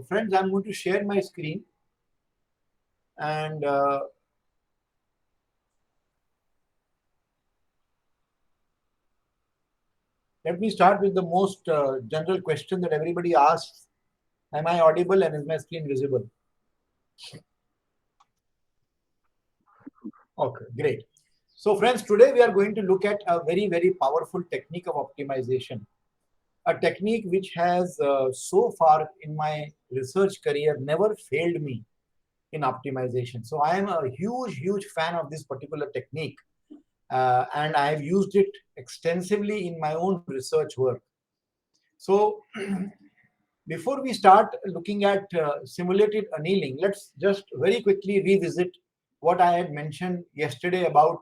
friends, I'm going to share my screen, and let me start with the most general question that everybody asks. Am I audible and is my screen visible? Okay, great. So friends, today we are going to look at a very, very powerful technique of optimization. A technique which has so far in my research career never failed me in optimization. So I am a huge, huge fan of this particular technique, and I have used it extensively in my own research work. So before we start looking at simulated annealing, let's just very quickly revisit what I had mentioned yesterday about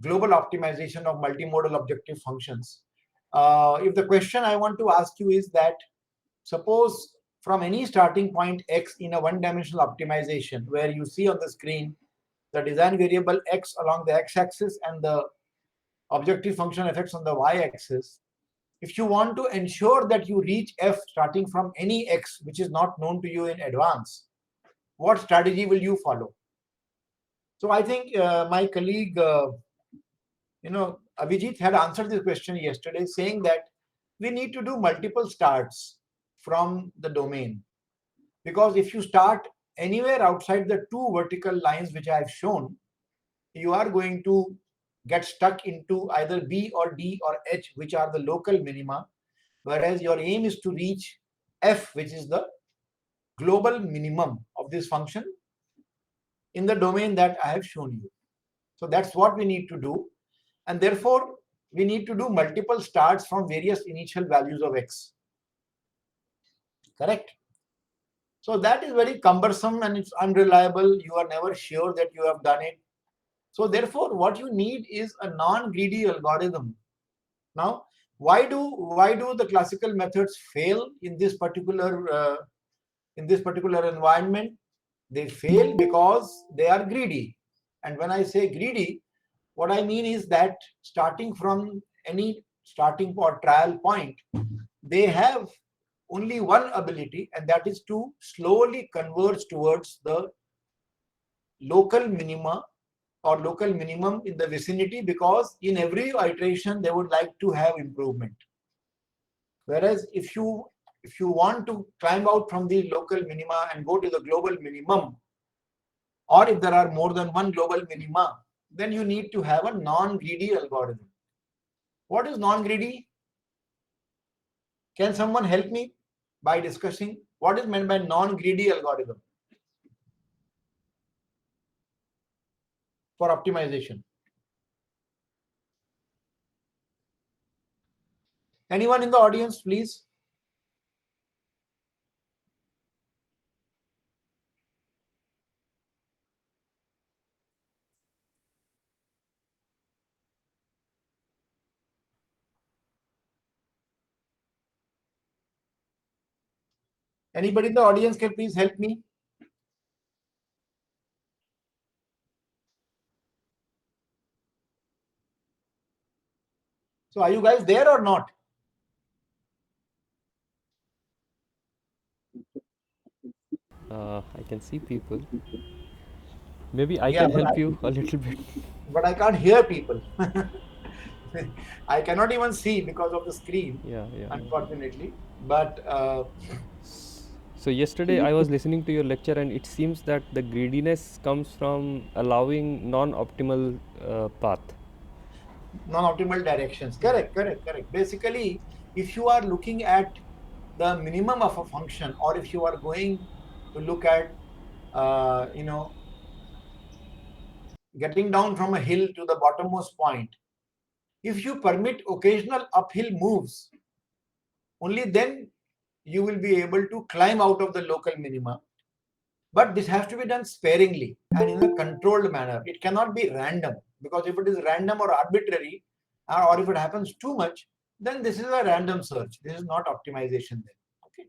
global optimization of multimodal objective functions. If the question I want to ask you is that, suppose from any starting point x in a one-dimensional optimization, where you see on the screen the design variable x along the x-axis and the objective function fx on the y-axis, if you want to ensure that you reach f starting from any x which is not known to you in advance, what strategy will you follow? So I think my colleague, Abhijit had answered this question yesterday, saying that we need to do multiple starts from the domain. Because if you start anywhere outside the two vertical lines which I have shown, you are going to get stuck into either B or D or H, which are the local minima, whereas your aim is to reach F, which is the global minimum of this function in the domain that I have shown you. So that's what we need to do. And therefore, we need to do multiple starts from various initial values of X. Correct? So that is very cumbersome and it's unreliable. You are never sure that you have done it. So therefore, what you need is a non-greedy algorithm. Now, why do the classical methods fail in this particular environment? They fail because they are greedy. And when I say greedy, what I mean is that starting from any starting or trial point, they have only one ability, and that is to slowly converge towards the local minima or local minimum in the vicinity, because in every iteration they would like to have improvement. Whereas if you want to climb out from the local minima and go to the global minimum, or if there are more than one global minima, then you need to have a non-greedy algorithm. What is non-greedy? Can someone help me by discussing what is meant by non-greedy algorithm for optimization? Anyone in the audience, please? Anybody in the audience can please help me? So are you guys there or not? I can see people. Maybe I Yeah, can help you a little bit. but I can't hear people. I cannot even see because of the screen, Yeah, yeah. unfortunately. But So yesterday I was listening to your lecture, and it seems that the greediness comes from allowing non-optimal path. non-optimal directions. Yeah. Correct, correct, correct. Basically, if you are looking at the minimum of a function, or if you are going to look at, uh, you know, getting down from a hill to the bottommost point, if you permit occasional uphill moves, only then you will be able to climb out of the local minima. But this has to be done sparingly and in a controlled manner. It cannot be random, because if it is random or arbitrary, or if it happens too much, then this is a random search. This is not optimization then. Okay.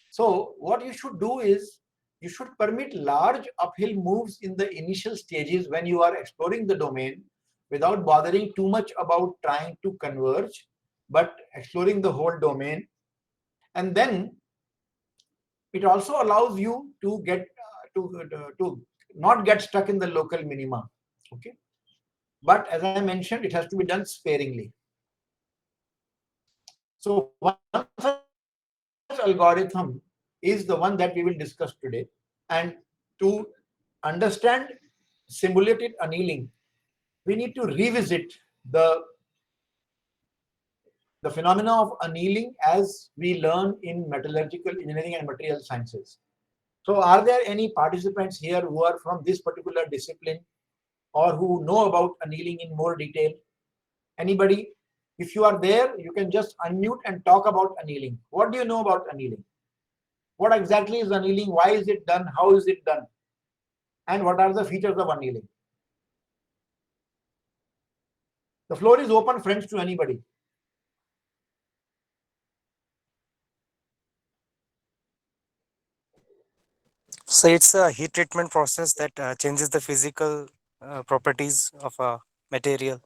So what you should do is you should permit large uphill moves in the initial stages when you are exploring the domain, without bothering too much about trying to converge, but exploring the whole domain. And then It also allows you to to not get stuck in the local minima. Okay, but as I mentioned, it has to be done sparingly. So one such algorithm is the one that we will discuss today. And to understand simulated annealing, we need to revisit the the phenomena of annealing as we learn in metallurgical engineering and material sciences. So are there any participants here who are from this particular discipline or who know about annealing in more detail? Anybody? If you are there, you can just unmute and talk about annealing. What do you know about annealing? What exactly is annealing? Why is it done? How is it done? And what are the features of annealing? The floor is open, friends, to anybody. So it's a heat treatment process that changes the physical properties of a material.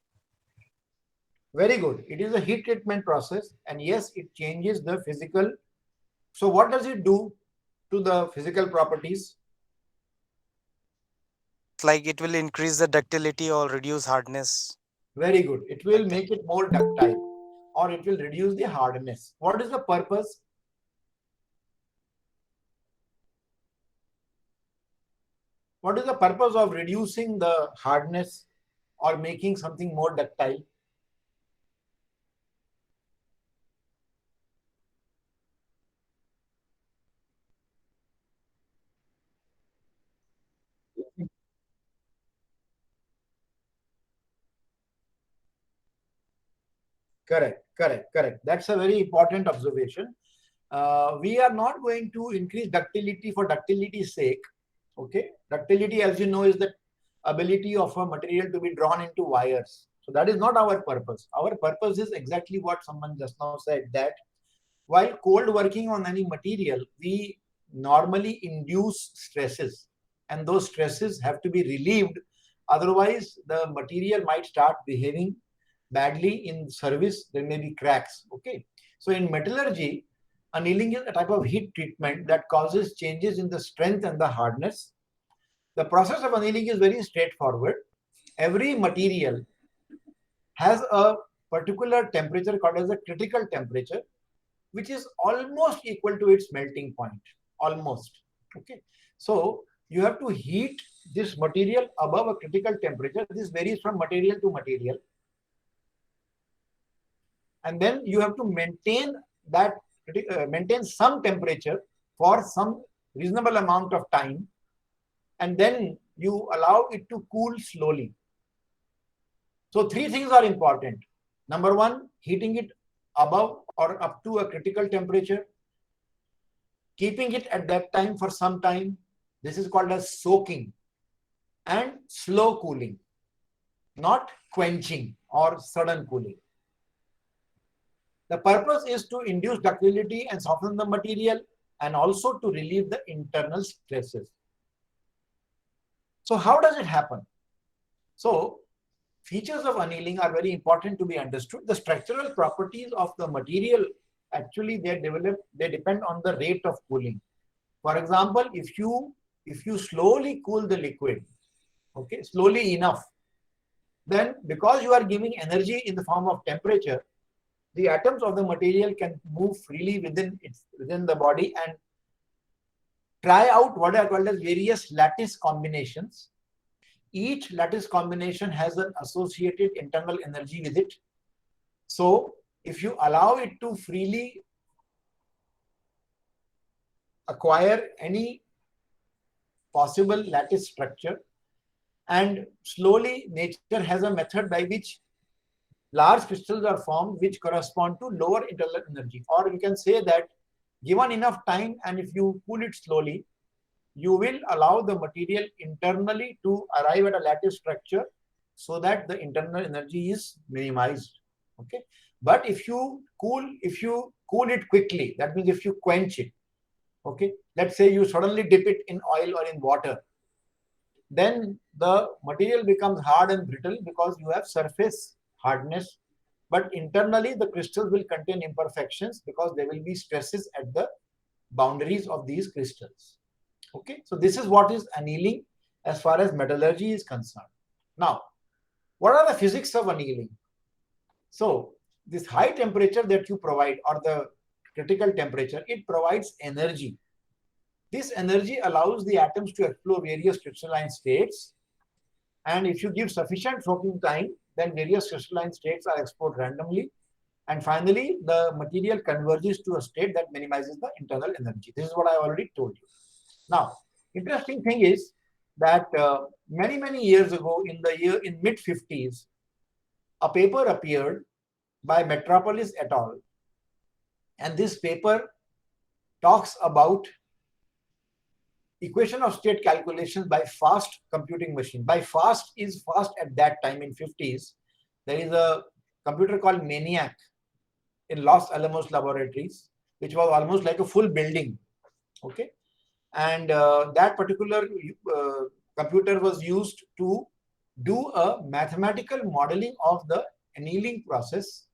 Very good. It is a heat treatment process, and yes, it changes the physical. So what does it do to the physical properties? Like it will increase the ductility or reduce hardness. Very good. It will Like that. make it more ductile, or it will reduce the hardness. What is the purpose? What is the purpose of reducing the hardness or making something more ductile? Correct, correct, correct. That's a very important observation. We are not going to increase ductility for ductility's sake. Okay, ductility, as you know, is the ability of a material to be drawn into wires. So that is not our purpose. Our purpose is exactly what someone just now said, that while cold working on any material, we normally induce stresses, and those stresses have to be relieved. Otherwise, the material might start behaving badly in service. There may be cracks. Okay. So in metallurgy, annealing is a type of heat treatment that causes changes in the strength and the hardness. The process of annealing is very straightforward. Every material has a particular temperature called as a critical temperature, which is almost equal to its melting point. Almost. Okay. So you have to heat this material above a critical temperature. This varies from material to material. And then you have to maintain that maintain some temperature for some reasonable amount of time, and then you allow it to cool slowly. So three things are important. Number one, heating it above or up to a critical temperature, keeping it at that time for some time. This is called as soaking, and slow cooling, not quenching or sudden cooling. The purpose is to induce ductility and soften the material, and also to relieve the internal stresses. So how does it happen? So features of annealing are very important to be understood. The structural properties of the material, actually they depend on the rate of cooling. For example, if you slowly cool the liquid, okay, slowly enough, then because you are giving energy in the form of temperature, the atoms of the material can move freely within the body and try out what are called as various lattice combinations. Each lattice combination has an associated internal energy with it. So if you allow it to freely acquire any possible lattice structure, and slowly nature has a method by which large crystals are formed which correspond to lower internal energy. Or we can say that given enough time, and if you cool it slowly, you will allow the material internally to arrive at a lattice structure so that the internal energy is minimized. Okay. But if you cool it quickly, that means if you quench it, okay, let's say you suddenly dip it in oil or in water, then the material becomes hard and brittle because you have surface hardness, but internally the crystals will contain imperfections because there will be stresses at the boundaries of these crystals. Okay, so this is what is annealing as far as metallurgy is concerned. Now, what are the physics of annealing? So this high temperature that you provide, or the critical temperature, it provides energy. This energy allows the atoms to explore various crystalline states, and if you give sufficient soaking time, then various crystalline states are explored randomly, and finally the material converges to a state that minimizes the internal energy. This is what I already told you. Now, interesting thing is that many years ago, in mid 50s, a paper appeared by Metropolis et al. And this paper talks about equation of state calculations by fast computing machine. By fast is fast at that time in 50s. There is a computer called Maniac in Los Alamos Laboratories, which was almost like a full building. Okay, and that particular computer was used to do a mathematical modeling of the annealing process,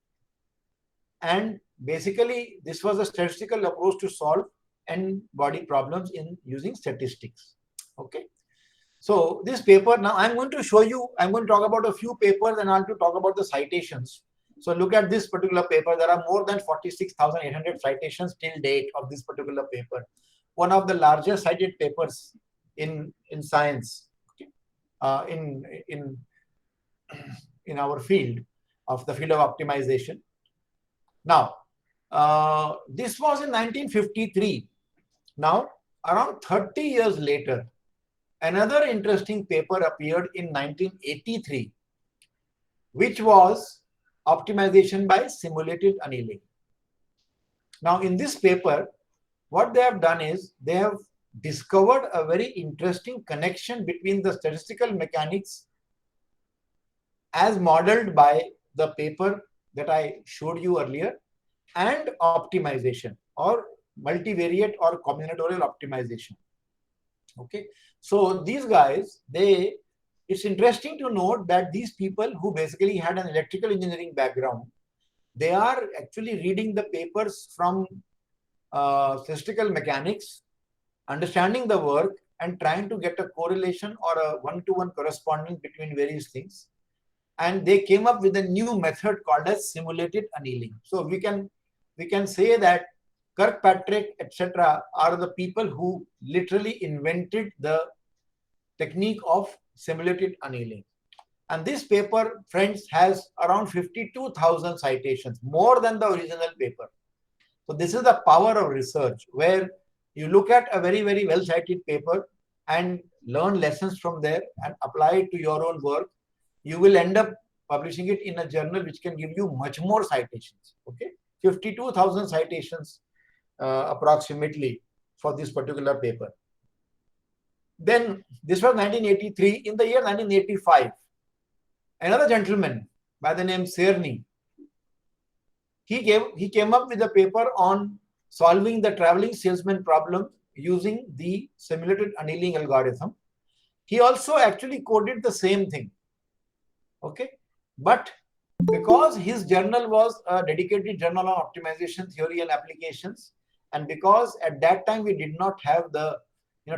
and basically this was a statistical approach to solve n-body problems in using statistics. Okay, so this paper, now I'm going to show you, I'm going to talk about a few papers and I'll to talk about the citations. So look at this particular paper. There are more than 46,800 citations till date of this particular paper. One of the largest cited papers in science, okay? In our field, of the field of optimization. Now, this was in 1953. Now, around 30 years later, another interesting paper appeared in 1983, which was optimization by simulated annealing. Now, in this paper, what they have done is they have discovered a very interesting connection between the statistical mechanics as modeled by the paper that I showed you earlier and optimization, or multivariate or combinatorial optimization. Okay, so these guys, it's interesting to note that these people who basically had an electrical engineering background, they are actually reading the papers from statistical mechanics, understanding the work and trying to get a correlation or a one-to-one correspondence between various things. And they came up with a new method called as simulated annealing. So we can say that Kirkpatrick, etc., are the people who literally invented the technique of simulated annealing. And this paper, friends, has around 52,000 citations, more than the original paper. So this is the power of research, where you look at a very well cited paper and learn lessons from there and apply it to your own work. You will end up publishing it in a journal which can give you much more citations. Okay, 52,000 citations approximately for this particular paper. Then this was 1983. In the year 1985, another gentleman by the name Cerny, he came up with a paper on solving the traveling salesman problem using the simulated annealing algorithm. He also actually coded the same thing. Okay, but because his journal was a dedicated journal on optimization theory and applications, and because at that time we did not have the,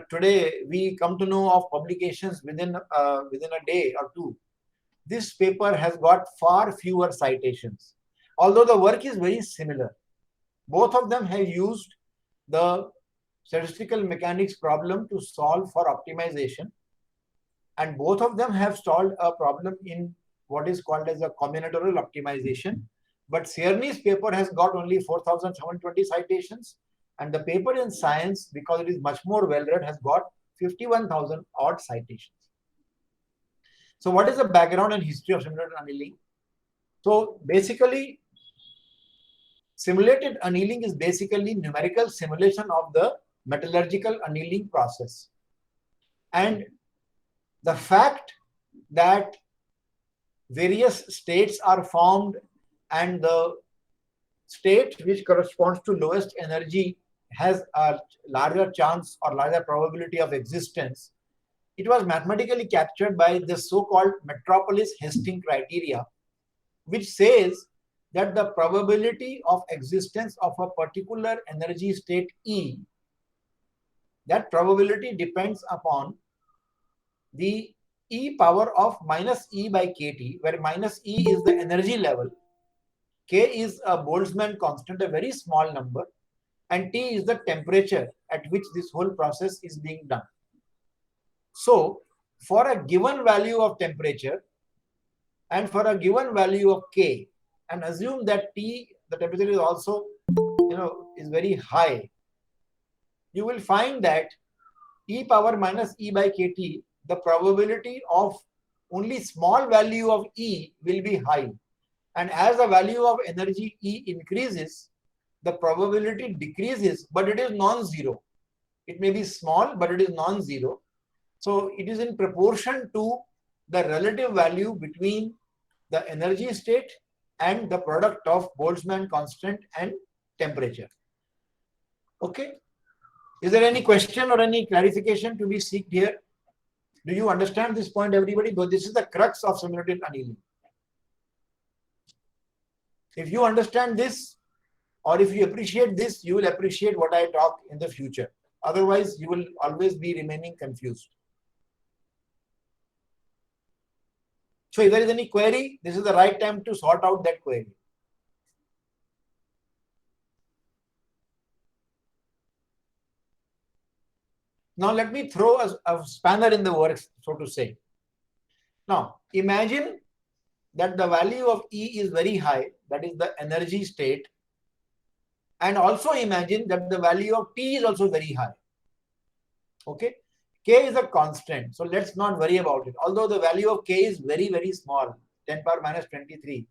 today we come to know of publications within a day or two, this paper has got far fewer citations, although the work is very similar. Both of them have used the statistical mechanics problem to solve for optimization, and both of them have solved a problem in what is called as a combinatorial optimization. But Cerny's paper has got only 4,720 citations, and the paper in Science, because it is much more well read, has got 51,000 odd citations. So what is the background and history of simulated annealing? So basically, simulated annealing is basically numerical simulation of the metallurgical annealing process. And the fact that various states are formed and the state which corresponds to lowest energy has a larger chance or larger probability of existence, it was mathematically captured by the so-called Metropolis Hastings criteria, which says that the probability of existence of a particular energy state E, that probability depends upon the E power of minus E by kT, where minus E is the energy level, K is a Boltzmann constant, a very small number, and T is the temperature at which this whole process is being done. So, for a given value of temperature and for a given value of K, and assume that T, the temperature is also, is very high, you will find that E power minus E by kT, the probability of only small value of E will be high. And as the value of energy E increases, the probability decreases, but it is non-zero. It may be small, but it is non-zero. So it is in proportion to the relative value between the energy state and the product of Boltzmann constant and temperature. Okay. Is there any question or any clarification to be sought here? Do you understand this point, everybody? Because this is the crux of simulated annealing. If you understand this, or if you appreciate this, you will appreciate what I talk in the future. Otherwise, you will always be remaining confused. So if there is any query, this is the right time to sort out that query. Now let me throw a spanner in the works, so to say. Now imagine that the value of E is very high, that is the energy state. And also imagine that the value of T is also very high. Okay. K is a constant, so let's not worry about it. Although the value of K is very, very small, 10 power minus 23.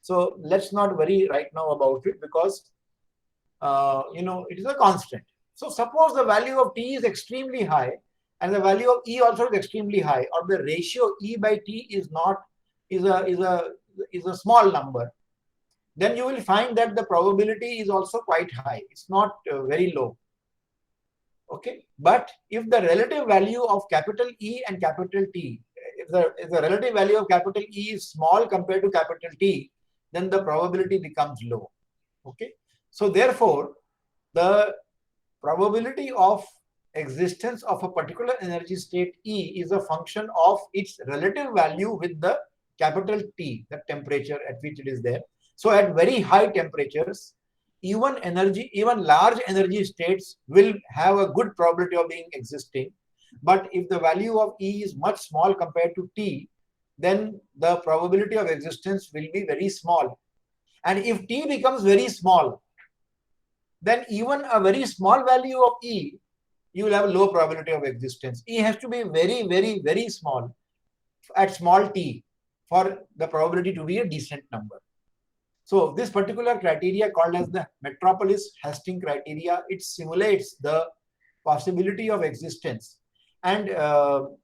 So let's not worry right now about it because, it is a constant. So suppose the value of T is extremely high and the value of E also is extremely high, or the ratio E by T is a small number. Then you will find that the probability is also quite high. It's not very low. Okay, but if the relative value of capital E and capital T, if the relative value of capital E is small compared to capital T, then the probability becomes low. Okay, so therefore, the probability of existence of a particular energy state E is a function of its relative value with the capital T, the temperature at which it is there. So at very high temperatures, even large energy states will have a good probability of being existing. But if the value of E is much small compared to T, then the probability of existence will be very small. And if T becomes very small, then even a very small value of E, you will have a low probability of existence. E has to be very, very, very small at small t for the probability to be a decent number. So this particular criteria, called as the Metropolis-Hastings criteria, it simulates the possibility of existence. And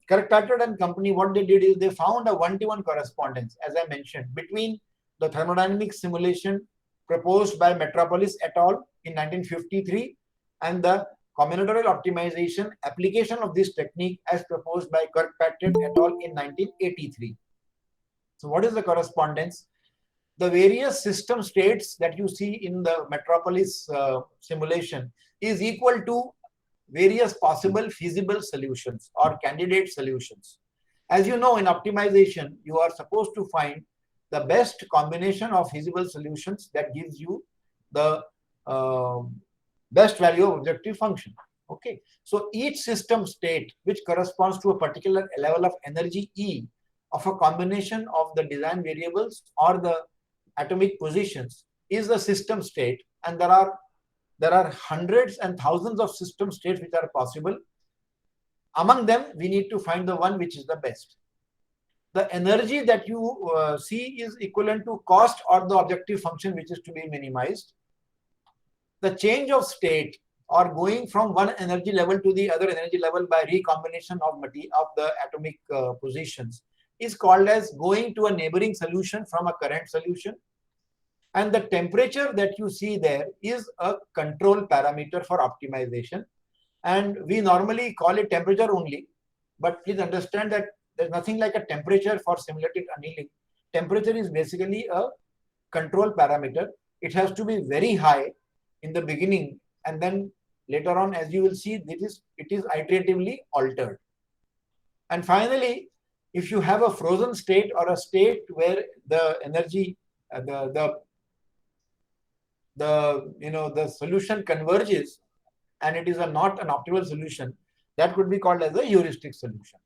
Kirkpatrick and company, what they did is they found a one-to-one correspondence, as I mentioned, between the thermodynamic simulation proposed by Metropolis et al. In 1953 and the combinatorial optimization application of this technique as proposed by Kirkpatrick et al. In 1983. So what is the correspondence? The various system states that you see in the Metropolis simulation is equal to various possible feasible solutions or candidate solutions. As you know, in optimization, you are supposed to find the best combination of feasible solutions that gives you the best value of objective function. Okay, so each system state which corresponds to a particular level of energy E of a combination of the design variables or the atomic positions is the system state, and there are hundreds and thousands of system states which are possible. Among them, we need to find the one which is the best. The energy that you see is equivalent to cost or the objective function which is to be minimized. The change of state or going from one energy level to the other energy level by recombination of the atomic positions is called as going to a neighboring solution from a current solution. And the temperature that you see there is a control parameter for optimization. And we normally call it temperature only. But please understand that there's nothing like a temperature for simulated annealing. Temperature is basically a control parameter, it has to be very high in the beginning, and then later on, as you will see, it is iteratively altered. And finally, if you have a frozen state or a state where the energy, the solution converges, and it is not an optimal solution, that could be called as a heuristic solution.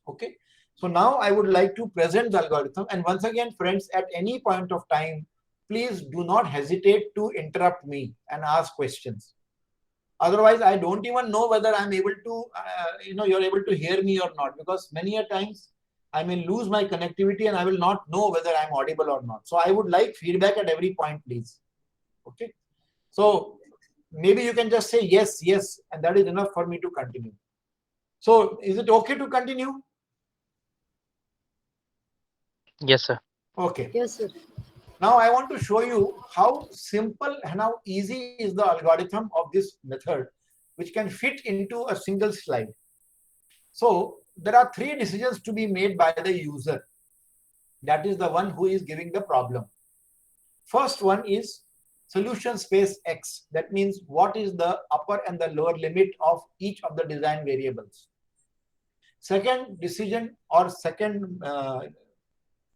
Okay. So now I would like to present the algorithm. And once again, friends, at any point of time, please do not hesitate to interrupt me and ask questions. Otherwise, I don't even know whether I'm able to, you're able to hear me or not, because many a times I may lose my connectivity and I will not know whether I'm audible or not. So I would like feedback at every point, please. Okay. So maybe you can just say yes, yes, and that is enough for me to continue. So is it okay to continue? Yes, sir. Okay. Yes, sir. Now I want to show you how simple and how easy is the algorithm of this method, which can fit into a single slide. So there are three decisions to be made by the user. That is the one who is giving the problem. First one is solution space X. That means what is the upper and the lower limit of each of the design variables. Second decision or second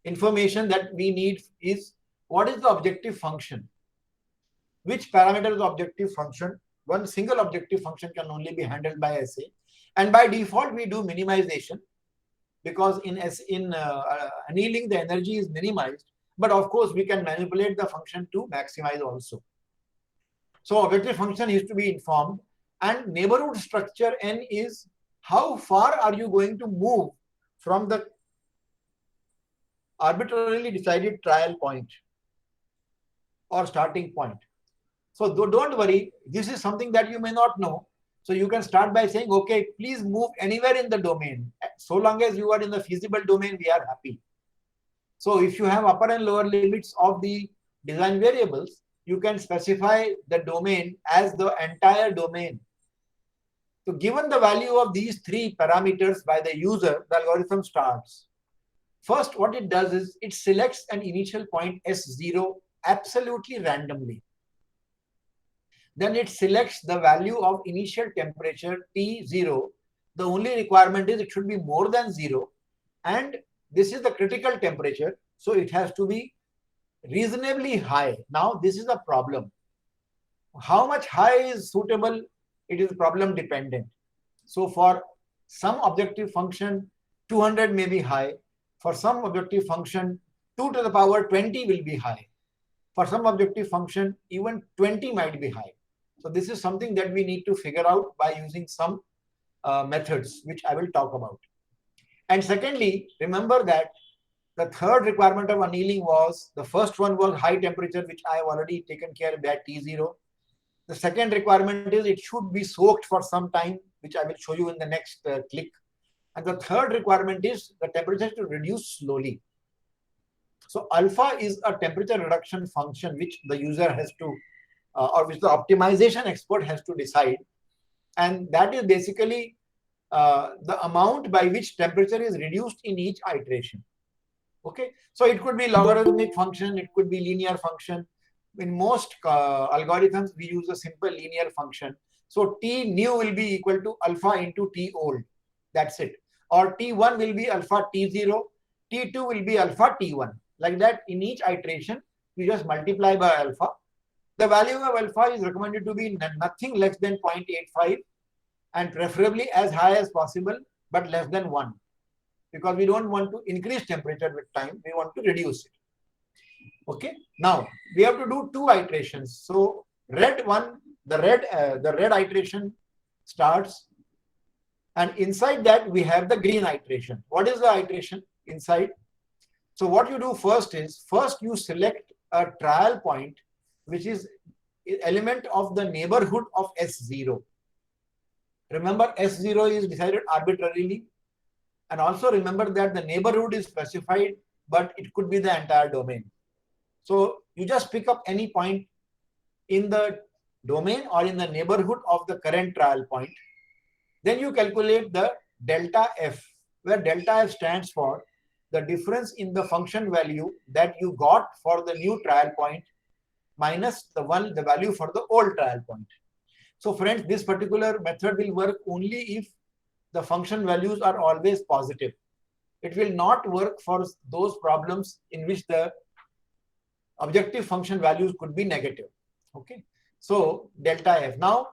information that we need is what is the objective function? Which parameter is the objective function? One single objective function can only be handled by SA. And by default, we do minimization, because in annealing, the energy is minimized. But of course, we can manipulate the function to maximize also. So objective function is to be informed. And neighborhood structure N is how far are you going to move from the arbitrarily decided trial point or starting point. So don't worry, this is something that you may not know. So you can start by saying, okay, please move anywhere in the domain. So long as you are in the feasible domain, we are happy. So if you have upper and lower limits of the design variables, you can specify the domain as the entire domain. So given the value of these three parameters by the user, the algorithm starts. First, what it does is it selects an initial point S0 absolutely randomly. Then it selects the value of initial temperature T0. The only requirement is it should be more than 0. And this is the critical temperature. So it has to be reasonably high. Now, this is a problem. How much high is suitable? It is problem dependent. So for some objective function, 200 may be high. For some objective function, 2 to the power 20 will be high. For some objective function, even 20 might be high. So this is something that we need to figure out by using some methods, which I will talk about. And secondly, remember that the third requirement of annealing was, the first one was high temperature, which I have already taken care of at T0. The second requirement is it should be soaked for some time, which I will show you in the next click. And the third requirement is the temperature to reduce slowly. So alpha is a temperature reduction function which the user has to, or which the optimization expert has to decide. And that is basically the amount by which temperature is reduced in each iteration. Okay, so it could be logarithmic function, it could be linear function. In most algorithms, we use a simple linear function. So T new will be equal to alpha into T old. That's it. Or T1 will be alpha T0, T2 will be alpha T1. Like that, in each iteration, we just multiply by alpha. The value of alpha is recommended to be nothing less than 0.85 and preferably as high as possible, but less than 1. Because we don't want to increase temperature with time, we want to reduce it. Okay, now we have to do 2 iterations. So the red iteration starts, and inside that we have the green iteration. What is the iteration inside? So what you do first is, you select a trial point which is element of the neighborhood of S0. Remember, S0 is decided arbitrarily, and also remember that the neighborhood is specified, but it could be the entire domain. So you just pick up any point in the domain or in the neighborhood of the current trial point. Then you calculate the delta F, where delta F stands for the difference in the function value that you got for the new trial point minus the value for the old trial point. So friends, this particular method will work only if the function values are always positive. It will not work for those problems in which the objective function values could be negative. Okay, so delta f. Now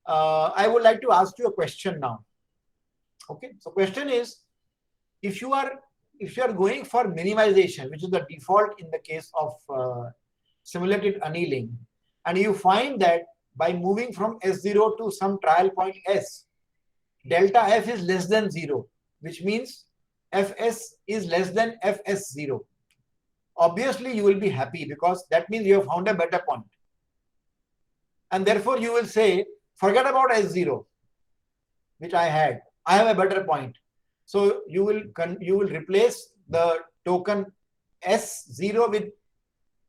I would like to ask you a question now. Okay, so question is, if you are going for minimization, which is the default in the case of simulated annealing, and you find that by moving from S0 to some trial point S, delta f is less than 0, which means fs is less than fs0. Obviously, you will be happy because that means you have found a better point. And therefore, you will say, forget about S0, which I had. I have a better point. So you will replace the token S0 with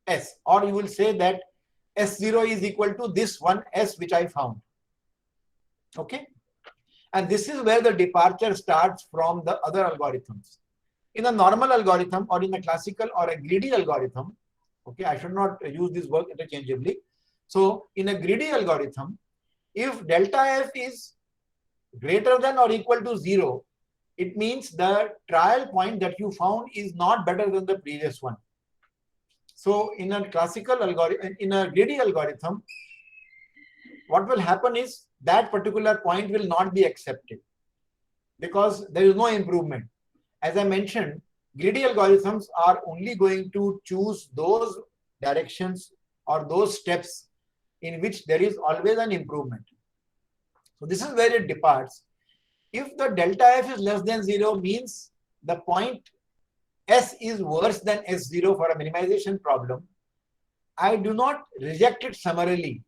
S, or you will say that S0 is equal to this one S which I found. Okay. And this is where the departure starts from the other algorithms. In a normal algorithm or in a classical or a greedy algorithm, okay, I should not use this word interchangeably. So in a greedy algorithm, if delta f is greater than or equal to 0, it means the trial point that you found is not better than the previous one. So in a classical algorithm, in a greedy algorithm, what will happen is that particular point will not be accepted because there is no improvement. As I mentioned, greedy algorithms are only going to choose those directions or those steps in which there is always an improvement. So this is where it departs. If the delta f is less than 0, means the point S is worse than S0 for a minimization problem, I do not reject it summarily.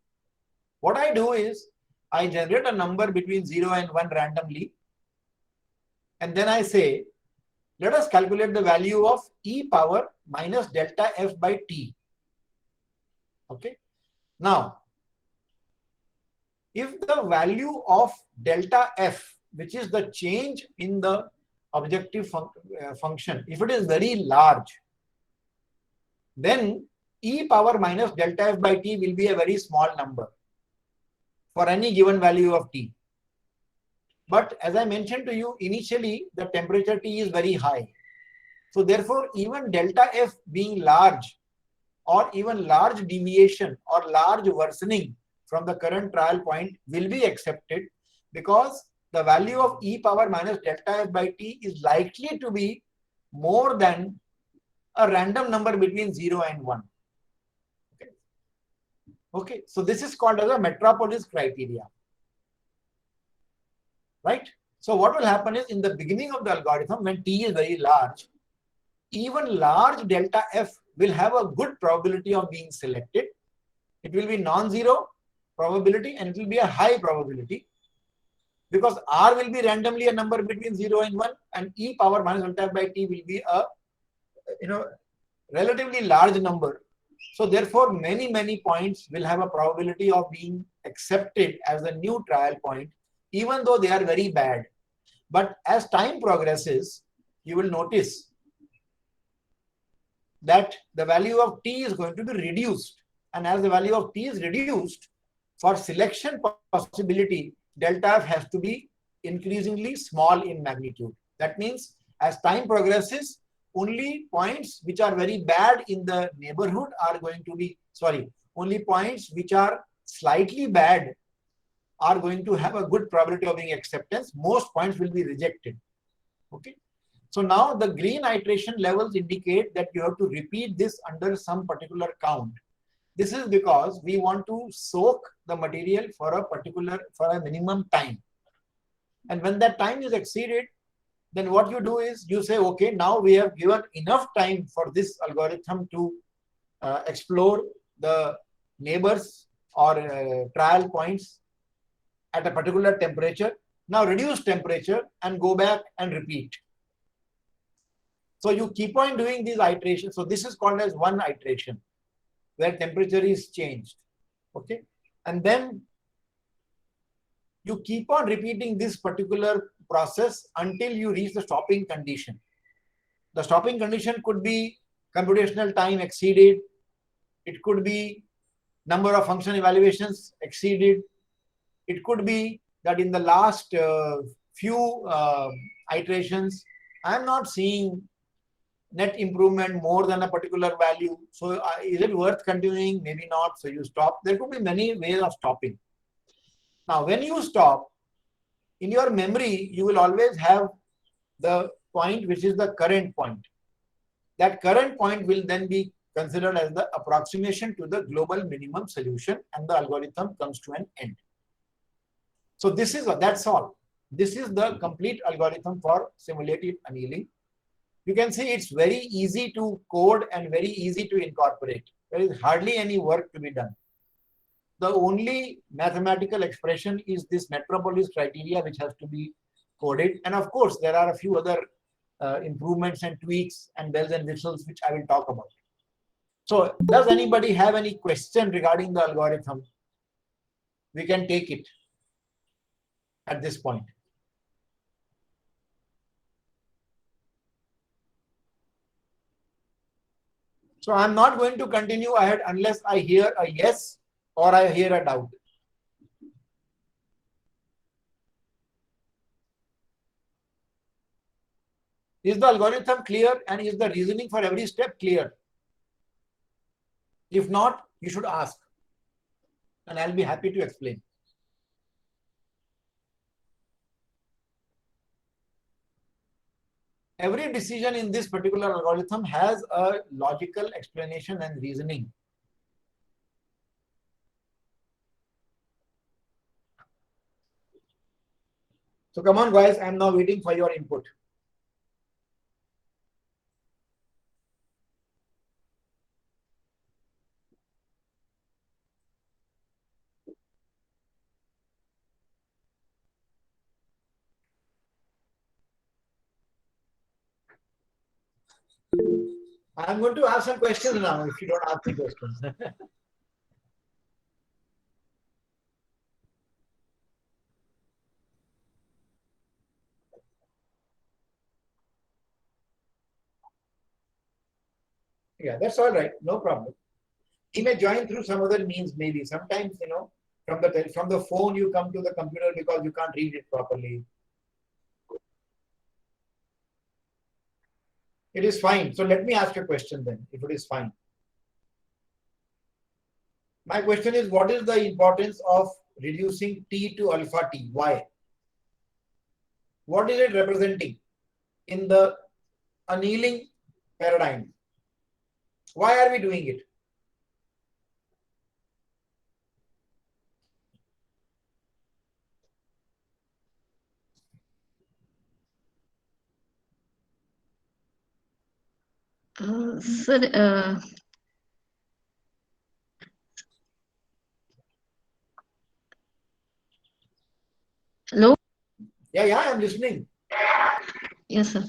What I do is I generate a number between 0 and 1 randomly, and then I say, let us calculate the value of e power minus delta f by t. Okay. Now, if the value of delta f, which is the change in the objective function, if it is very large, then e power minus delta f by t will be a very small number for any given value of t. But as I mentioned to you, initially the temperature T is very high. So therefore, even delta F being large or even large deviation or large worsening from the current trial point will be accepted because the value of e power minus delta F by T is likely to be more than a random number between 0 and 1. Okay. Okay. So this is called as a metropolis criteria. Right? So what will happen is in the beginning of the algorithm, when T is very large, even large delta F will have a good probability of being selected. It will be non-zero probability and it will be a high probability because R will be randomly a number between 0 and 1 and e power minus delta F by T will be a relatively large number. So therefore, many points will have a probability of being accepted as a new trial point, even though they are very bad. But as time progresses, you will notice that the value of T is going to be reduced. And as the value of T is reduced, for selection possibility, delta F has to be increasingly small in magnitude. That means as time progresses, only points which are very bad in the neighborhood are going to be, only points which are slightly bad are going to have a good probability of being acceptance. Most points will be rejected. Okay. So now the green iteration levels indicate that you have to repeat this under some particular count. This is because we want to soak the material for a minimum time. And when that time is exceeded, then what you do is you say, okay, now we have given enough time for this algorithm to explore the neighbors or trial points at a particular temperature. Now reduce temperature and go back and repeat. So you keep on doing these iterations. So this is called as one iteration where temperature is changed. Okay. And then you keep on repeating this particular process until you reach the stopping condition. The stopping condition could be computational time exceeded. It could be number of function evaluations exceeded. It could be that in the last few iterations, I'm not seeing net improvement more than a particular value. So is it worth continuing? Maybe not. So you stop. There could be many ways of stopping. Now, when you stop, in your memory, you will always have the point which is the current point. That current point will then be considered as the approximation to the global minimum solution, and the algorithm comes to an end. So that's all. This is the complete algorithm for simulated annealing. You can see it's very easy to code and very easy to incorporate. There is hardly any work to be done. The only mathematical expression is this metropolis criteria, which has to be coded. And of course, there are a few other improvements and tweaks and bells and whistles, which I will talk about. So does anybody have any question regarding the algorithm? We can take it at this point. So I'm not going to continue ahead unless I hear a yes or I hear a doubt. Is the algorithm clear and is the reasoning for every step clear? If not, you should ask and I'll be happy to explain. Every decision in this particular algorithm has a logical explanation and reasoning. So come on, guys, I'm now waiting for your input. I'm going to ask some questions now if you don't ask me questions. Yeah, that's all right. No problem. He may join through some other means, maybe. Sometimes, from the phone you come to the computer because you can't read it properly. It is fine. So let me ask a question then, if it is fine. My question is, what is the importance of reducing T to alpha T? Why? What is it representing in the annealing paradigm? Why are we doing it? Sir, hello? Yeah, I'm listening. Yes, sir.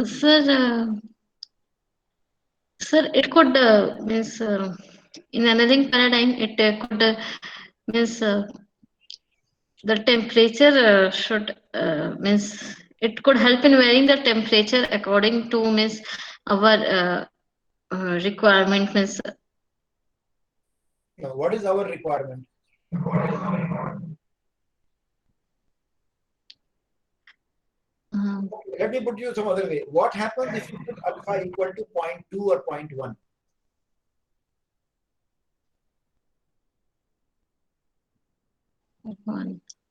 Sir, sir, it could means in another paradigm, it could means the temperature should means it could help in varying the temperature according to means our requirement means. What is our requirement? Let me put you some other way. What happens if you put alpha equal to 0.2 or 0.1?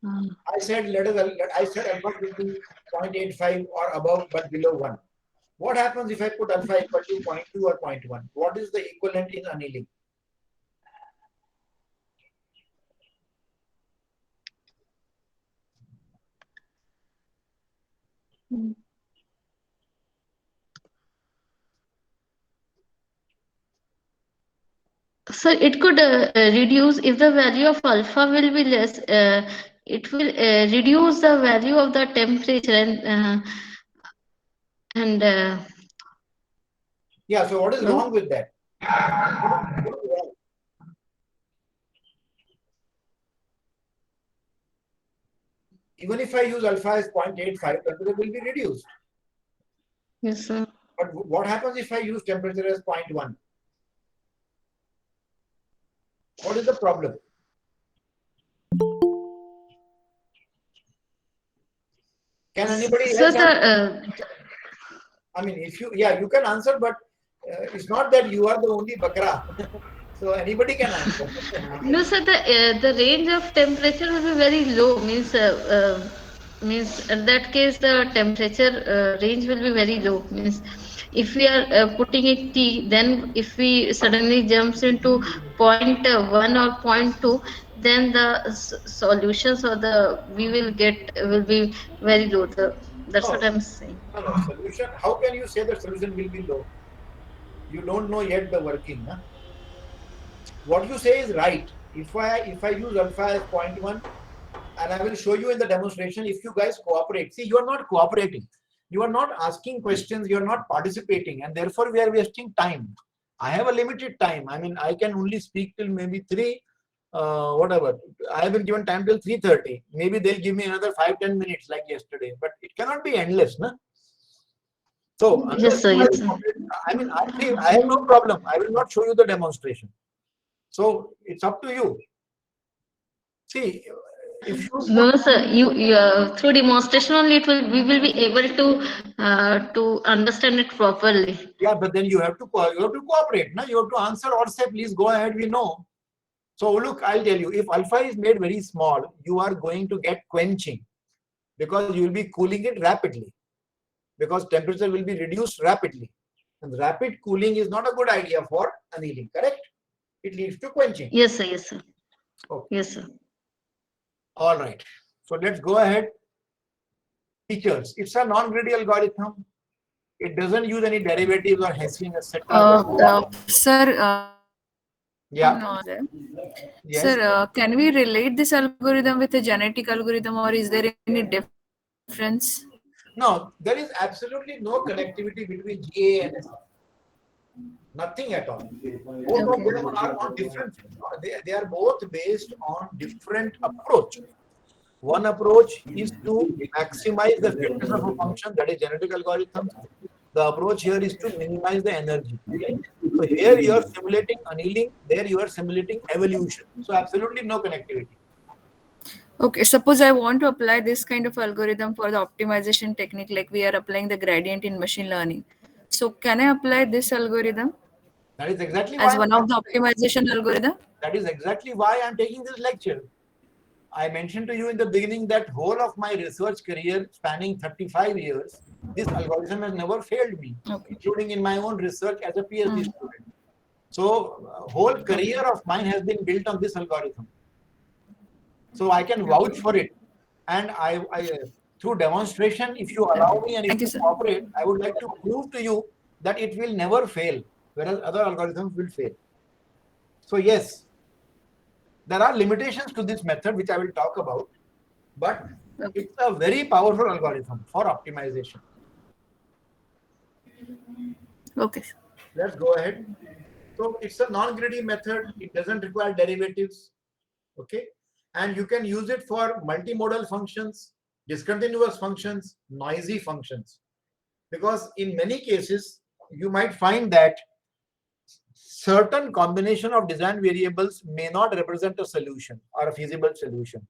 I said alpha will be 0.85 or above but below 1. What happens if I put alpha equal to 0.2 or 0.1? What is the equivalent in annealing? So it could reduce if the value of alpha will be less. It will reduce the value of the temperature and Yeah. So what is no? wrong with that? Even if I use alpha as 0.85, temperature will be reduced. Yes, sir. But what happens if I use temperature as 0.1? What is the problem? Can anybody So else answer? the I mean, if you, yeah, you can answer, but it's not that you are the only bakra. So anybody can answer. no, sir, the range of temperature will be very low. Means in that case the temperature range will be very low. Means if we are putting it T, then if we suddenly jumps into point one or point two, then the solutions or the we will get will be very low. That's No, what I'm saying. no. Solution. How can you say the solution will be low? You don't know yet the working. Huh? What you say is right. If I use alpha as 0.1, and I will show you in the demonstration, if you guys cooperate. See, you are not cooperating. You are not asking questions. You are not participating, and therefore we are wasting time. I have a limited time. I mean, I can only speak till maybe 3, whatever. I have been given time till 3:30. Maybe they'll give me another 5-10 minutes like yesterday, but it cannot be endless, no? So Yes, unless sir. you guys Yes, sir. cooperate, I mean, I have no problem. I will not show you the demonstration. So it's up to you. See, if you No, put, sir. You through demonstration only it will we will be able to understand it properly. yeah, but then you have to cooperate. No? You have to answer or say, please go ahead. We know. So look, I'll tell you, if alpha is made very small, you are going to get quenching because you will be cooling it rapidly because temperature will be reduced rapidly. And rapid cooling is not a good idea for annealing, correct? It leads to quenching. Yes, sir. Yes, sir. Okay. Yes, sir. All right. So let's go ahead. Features. It's a non-greedy algorithm. It doesn't use any derivatives or Hessian, etc. Sir, Yeah. no, Yes. sir, can we relate this algorithm with a genetic algorithm, or is there any difference? No, there is absolutely no connectivity between GA and SR. Nothing at all. Both of them are on different. They are both based on different approach. One approach is to maximize the fitness of a function, that is genetic algorithms. The approach here is to minimize the energy. So here you are simulating annealing, there you are simulating evolution. So absolutely no connectivity. Okay, suppose I want to apply this kind of algorithm for the optimization technique, like we are applying the gradient in machine learning. So can I apply this algorithm That is exactly as why one of the optimization algorithm? that is exactly why I'm taking this lecture. I mentioned to you in the beginning that whole of my research career spanning 35 years, this algorithm has never failed me, Okay. including in my own research as a PhD Mm. student. So whole career of mine has been built on this algorithm. So I can vouch for it. And I through demonstration, if you allow me and if Thank you, you sir. cooperate, I would like to prove to you that it will never fail, whereas other algorithms will fail. So yes, there are limitations to this method, which I will talk about, but Okay. it's a very powerful algorithm for optimization. Okay. Let's go ahead. So it's a non-greedy method. It doesn't require derivatives. Okay. And you can use it for multimodal functions, discontinuous functions, noisy functions. Because in many cases, you might find that certain combination of design variables may not represent a solution or a feasible solution.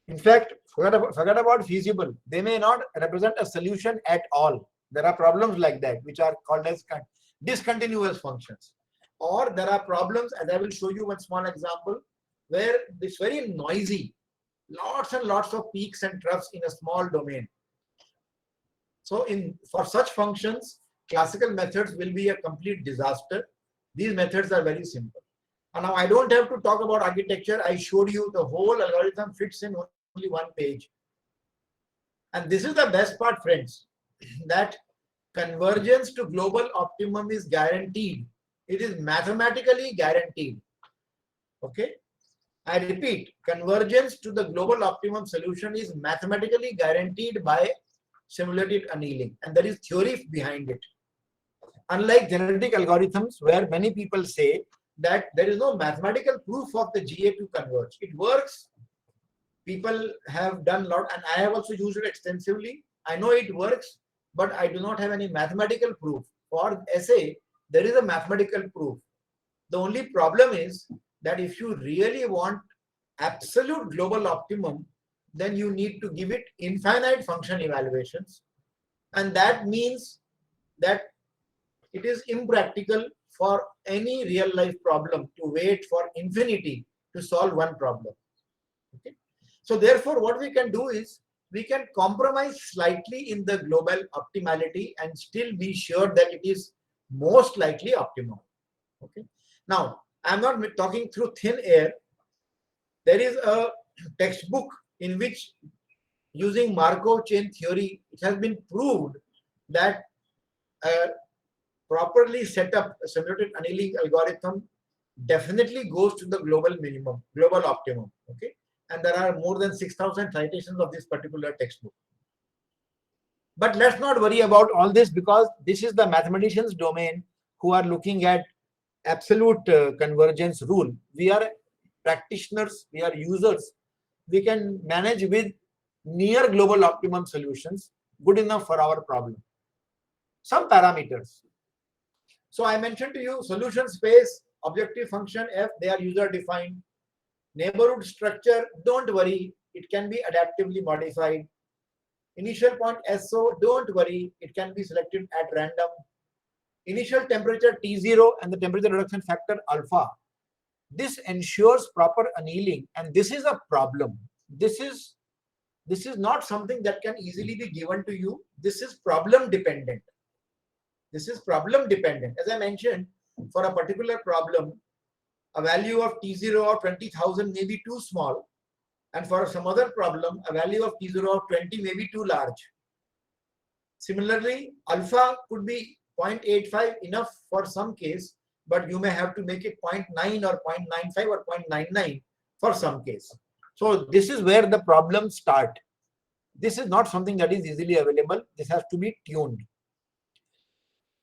In fact, forget about feasible. They may not represent a solution at all. There are problems like that, which are called as discontinuous functions. Or there are problems, and I will show you one small example, where it's very noisy, lots and lots of peaks and troughs in a small domain. So for such functions, classical methods will be a complete disaster. These methods are very simple. And now I don't have to talk about architecture. I showed you the whole algorithm fits in only one page. And this is the best part, friends, that convergence to global optimum is guaranteed. It is mathematically guaranteed. Okay. I repeat, convergence to the global optimum solution is mathematically guaranteed by simulated annealing, and there is theory behind it. Unlike genetic algorithms, where many people say that there is no mathematical proof of the GA to converge. It works. People have done a lot, and I have also used it extensively. I know it works, but I do not have any mathematical proof. For SA, there is a mathematical proof. The only problem is that if you really want absolute global optimum, then you need to give it infinite function evaluations. And that means that it is impractical for any real life problem to wait for infinity to solve one problem. Okay? So therefore, what we can do is we can compromise slightly in the global optimality and still be sure that it is most likely optimal. Okay. Now, I'm not talking through thin air. There is a textbook in which, using Markov chain theory, it has been proved that a properly set up simulated annealing algorithm definitely goes to the global minimum, global optimum. Okay. And there are more than 6,000 citations of this particular textbook. But let's not worry about all this, because this is the mathematicians' domain who are looking at absolute convergence rule. We are practitioners, we are users. We can manage with near global optimum solutions, good enough for our problem. Some parameters. So I mentioned to you solution space, objective function f, they are user defined. Neighborhood structure, don't worry, it can be adaptively modified. Initial point SO, don't worry, it can be selected at random. Initial temperature T0 and the temperature reduction factor alpha. This ensures proper annealing, and this is a problem. This is not something that can easily be given to you. This is problem dependent. This is problem dependent. As I mentioned, for a particular problem, a value of T0 of 20,000 may be too small, and for some other problem, a value of T0 of 20 may be too large. Similarly, alpha could be 0.85 enough for some case, but you may have to make it 0.9 or 0.95 or 0.99 for some case. So this is where the problems start. This is not something that is easily available. This has to be tuned.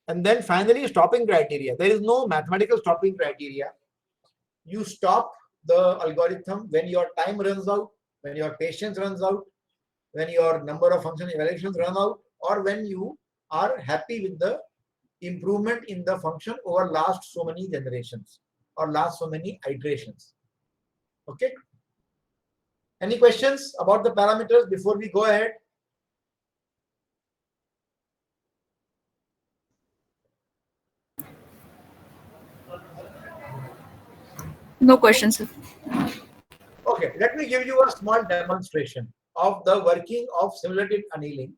And then finally, stopping criteria. There is no mathematical stopping criteria. You stop the algorithm when your time runs out, when your patience runs out, when your number of function evaluations run out, or when you are happy with the improvement in the function over last so many generations or last so many iterations. Okay. Any questions about the parameters before we go ahead? No questions, sir. Okay, let me give you a small demonstration of the working of simulated annealing,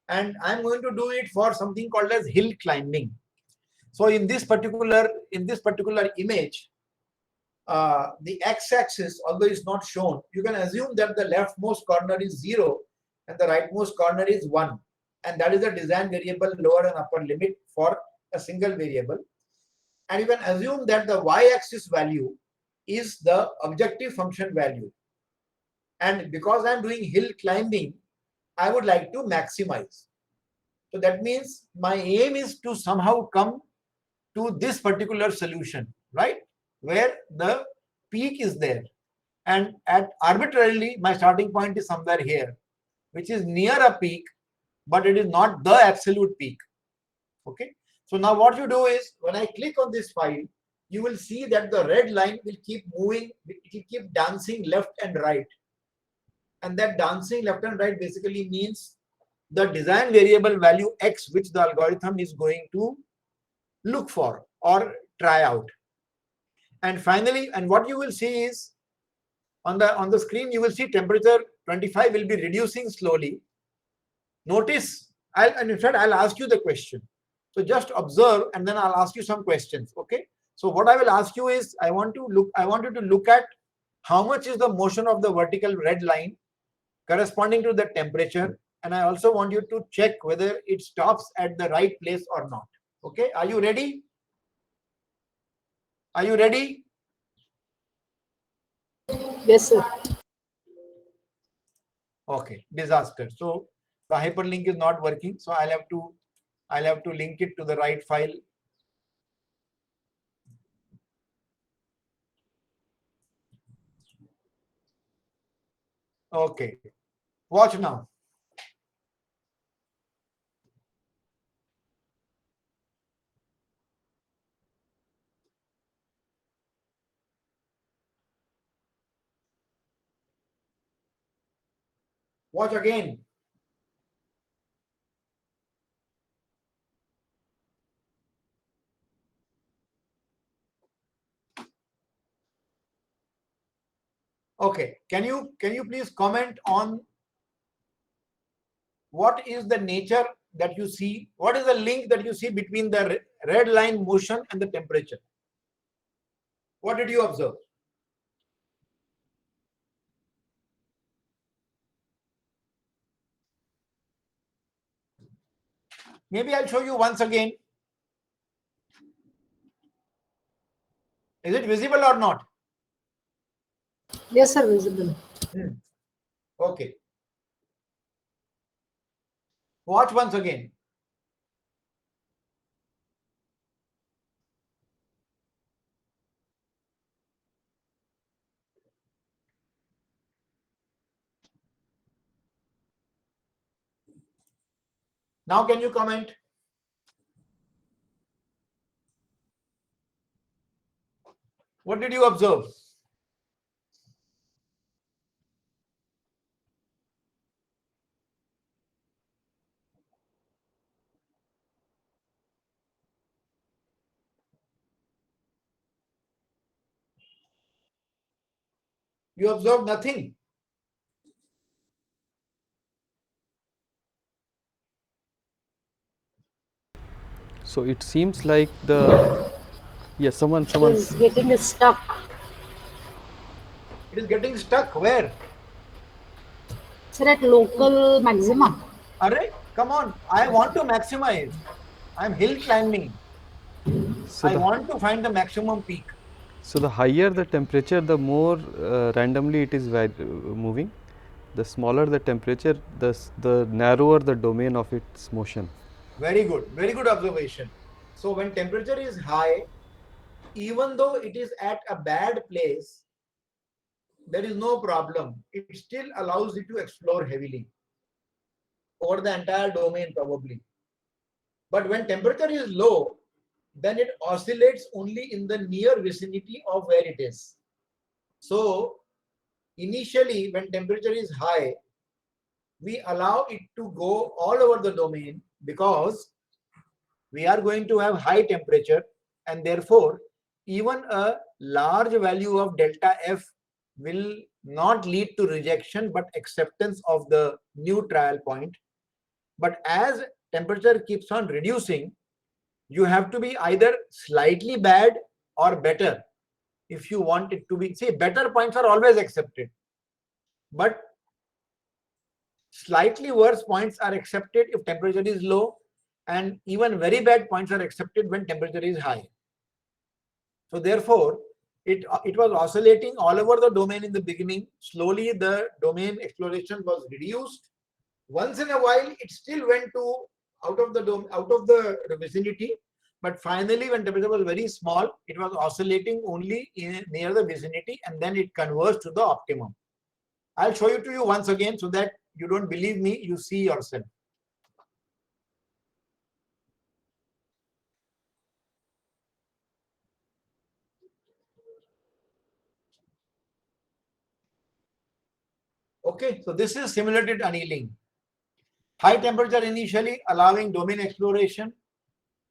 and I'm going to do it for something called as hill climbing. So in this particular image, the x-axis, although it's not shown, you can assume that the leftmost corner is 0 and the rightmost corner is 1, and that is a design variable lower and upper limit for a single variable. And you can assume that the y-axis value is the objective function value. And because I'm doing hill climbing, I would like to maximize. So that means my aim is to somehow come to this particular solution, right? Where the peak is there. And at arbitrarily, my starting point is somewhere here, which is near a peak, but it is not the absolute peak. Okay. So now what you do is, when I click on this file, you will see that the red line will keep moving, it will keep dancing left and right. And that dancing left and right basically means the design variable value x, which the algorithm is going to look for or try out. And finally, and what you will see is on the screen, you will see temperature 25 will be reducing slowly. Notice, and in fact, I'll ask you the question. So just observe, and then I'll ask you some questions. Okay. So what I will ask you is, I want you to look at how much is the motion of the vertical red line corresponding to the temperature. And I also want you to check whether it stops at the right place or not. Okay. Are you ready? Are you ready? Yes, sir. Okay. Disaster. So the hyperlink is not working. So I'll have to link it to the right file. Okay. Watch now. Watch again. Okay, can you please comment on what is the nature that you see? What is the link that you see between the red line motion and the temperature? What did you observe? Maybe I'll show you once again. Is it visible or not? Yes, sir, visible. Okay. Watch once again. Now can you comment? What did you observe? You observed nothing. So it seems like the yes, someone. It's getting stuck. It is getting stuck. Where? Sir, at local maximum. Array, come on. I want to maximize. I'm hill climbing. So I want to find the maximum peak. so the higher the temperature, the more randomly it is moving. The smaller the temperature, the narrower the domain of its motion. Very good observation. So when temperature is high, even though it is at a bad place, there is no problem. It still allows you to explore heavily over the entire domain probably. But when temperature is low, then it oscillates only in the near vicinity of where it is. So initially when temperature is high, we allow it to go all over the domain because we are going to have high temperature, and therefore even a large value of delta F will not lead to rejection but acceptance of the new trial point. But as temperature keeps on reducing, you have to be either slightly bad or better if you want it to be. See, better points are always accepted, but slightly worse points are accepted if temperature is low, and even very bad points are accepted when temperature is high. So therefore, it was oscillating all over the domain in the beginning. Slowly the domain exploration was reduced. Once in a while, it still went to out of the vicinity, but finally when temperature was very small, it was oscillating only near the vicinity, and then it converged to the optimum. I'll show it to you once again so that you don't believe me, you see yourself. Okay, so this is simulated annealing. High temperature initially allowing domain exploration.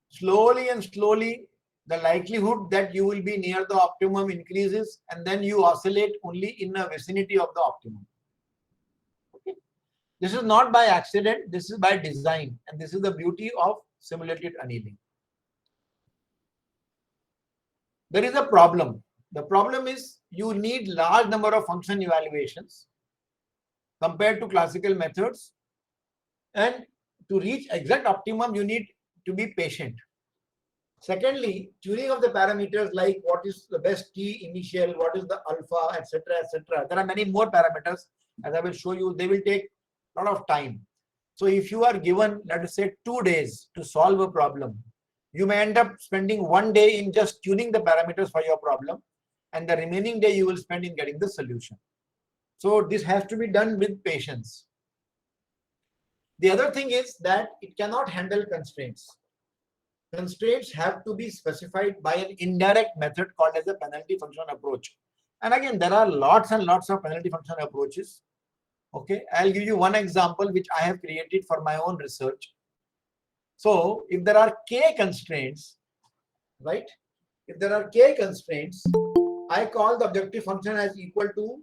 Slowly and slowly, the likelihood that you will be near the optimum increases, and then you oscillate only in the vicinity of the optimum. Okay. This is not by accident, this is by design, and this is the beauty of simulated annealing. There is a problem. The problem is you need large number of function evaluations compared to classical methods, and to reach exact optimum you need to be patient. Secondly, tuning of the parameters like what is the best T initial, what is the alpha, etc., etc. There are many more parameters, as I will show you. They will take a lot of time. So if you are given, let us say, 2 days to solve a problem, you may end up spending 1 day in just tuning the parameters for your problem, and the remaining day you will spend in getting the solution. So this has to be done with patience. The other thing is that it cannot handle constraints. Constraints have to be specified by an indirect method called as a penalty function approach. And again, there are lots and lots of penalty function approaches. Okay, I'll give you one example which I have created for my own research. So if there are k constraints, right? If there are k constraints, I call the objective function as equal to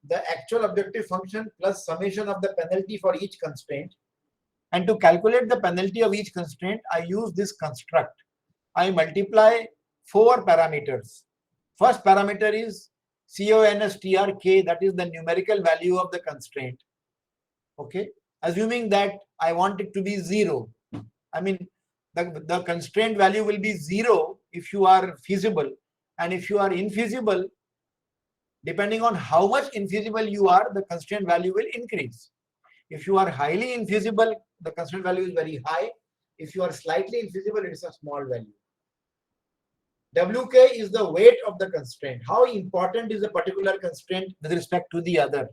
the actual objective function plus summation of the penalty for each constraint. And to calculate the penalty of each constraint, I use this construct. I multiply 4 parameters. First parameter is CONSTRK, that is the numerical value of the constraint. Okay, assuming that I want it to be 0. I mean, the constraint value will be 0 if you are feasible, and if you are infeasible, depending on how much infeasible you are, the constraint value will increase. If you are highly infeasible, the constraint value is very high. If you are slightly infeasible, it is a small value. WK is the weight of the constraint. How important is a particular constraint with respect to the other?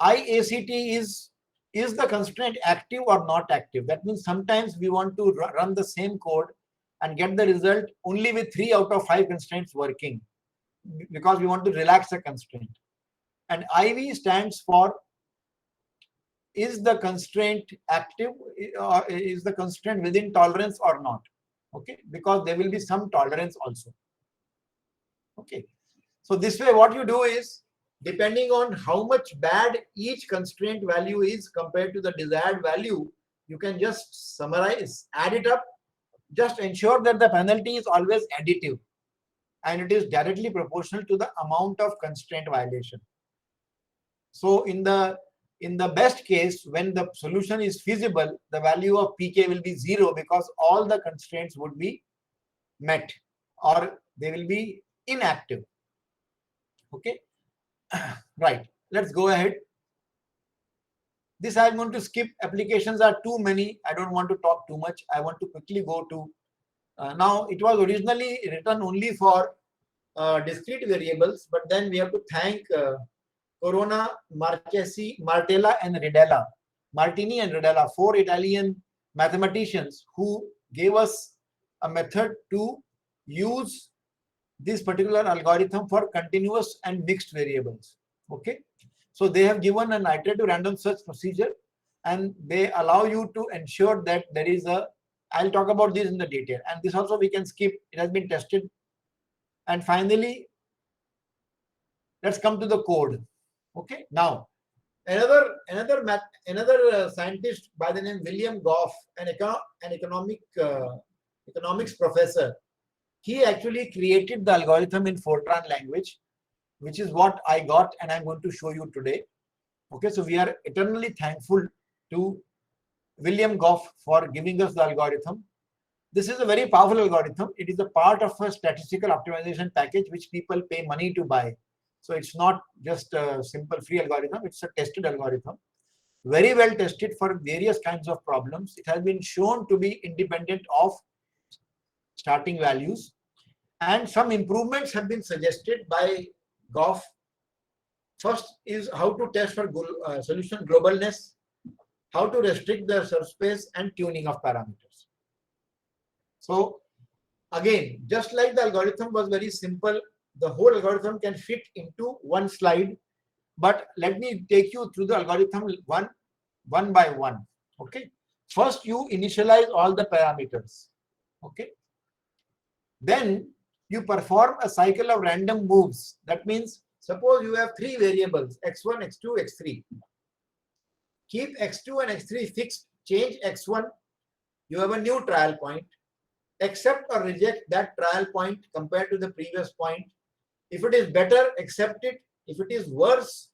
IACT is the constraint active or not active? That means sometimes we want to run the same code and get the result only with 3 out of 5 constraints working, because we want to relax the constraint. And IV stands for, is the constraint active, or is the constraint within tolerance or not? Okay, because there will be some tolerance also. Okay, so this way what you do is, depending on how much bad each constraint value is compared to the desired value, you can just summarize, add it up, just ensure that the penalty is always additive and it is directly proportional to the amount of constraint violation. So in the best case, when the solution is feasible, the value of PK will be 0 because all the constraints would be met or they will be inactive. Okay, right, let's go ahead. This I'm going to skip. Applications are too many. I don't want to talk too much. I want to quickly go to, now it was originally written only for discrete variables, but then we have to thank Corona, Martella and Ridella, Martini and Ridella, 4 Italian mathematicians who gave us a method to use this particular algorithm for continuous and mixed variables. Okay, so they have given an iterative random search procedure and they allow you to ensure that there is a, I'll talk about this in the detail, and this also we can skip, it has been tested. And finally, let's come to the code. Okay, now another scientist by the name William Goff, an economics professor, he actually created the algorithm in Fortran language, which is what I got and I'm going to show you today. Okay, so we are eternally thankful to William Goff for giving us the algorithm. This is a very powerful algorithm. It is a part of a statistical optimization package which people pay money to buy. So it's not just a simple free algorithm, it's a tested algorithm. Very well tested for various kinds of problems. It has been shown to be independent of starting values. And some improvements have been suggested by Goff. First is how to test for solution globalness, how to restrict the subspace, and tuning of parameters. So again, just like the algorithm was very simple, the whole algorithm can fit into one slide. But let me take you through the algorithm one by one. Okay. First, you initialize all the parameters. Okay. Then you perform a cycle of random moves. That means, suppose you have 3 variables, x1, x2, x3. Keep x2 and x3 fixed, change x1, you have a new trial point. Accept or reject that trial point compared to the previous point. If it is better, accept it. If it is worse,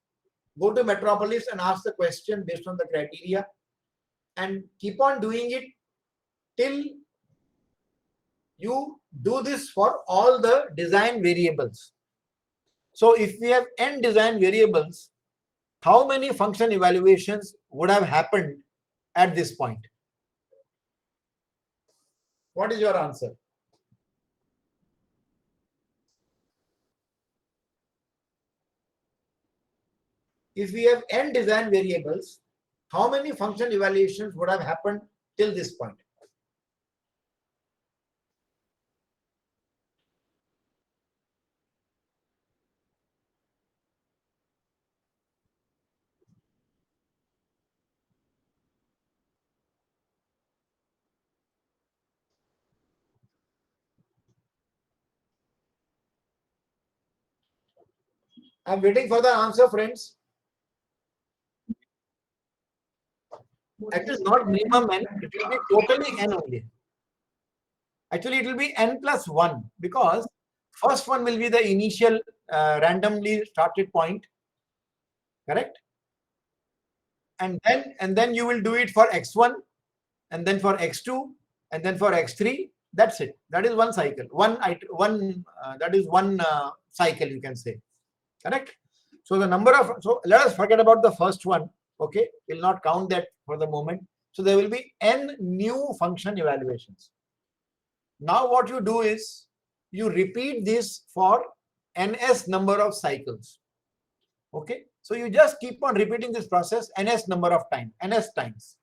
go to Metropolis and ask the question based on the criteria. And keep on doing it till you do this for all the design variables. So if we have n design variables, how many function evaluations would have happened at this point? What is your answer? If we have n design variables, how many function evaluations would have happened till this point? I'm waiting for the answer, friends. Actually, not minimum n, it will be totally n only. Actually, it will be n plus 1 because first one will be the initial randomly started point, correct? And then you will do it for x1, and then for x2, and then for x3. That's it. That is one cycle. That is one cycle, you can say, correct? So the number of, so let us forget about the first one. Okay, we'll not count that for the moment. So there will be n new function evaluations. Now what you do is you repeat this for ns number of cycles. Okay, so you just keep on repeating this process ns number of ns times.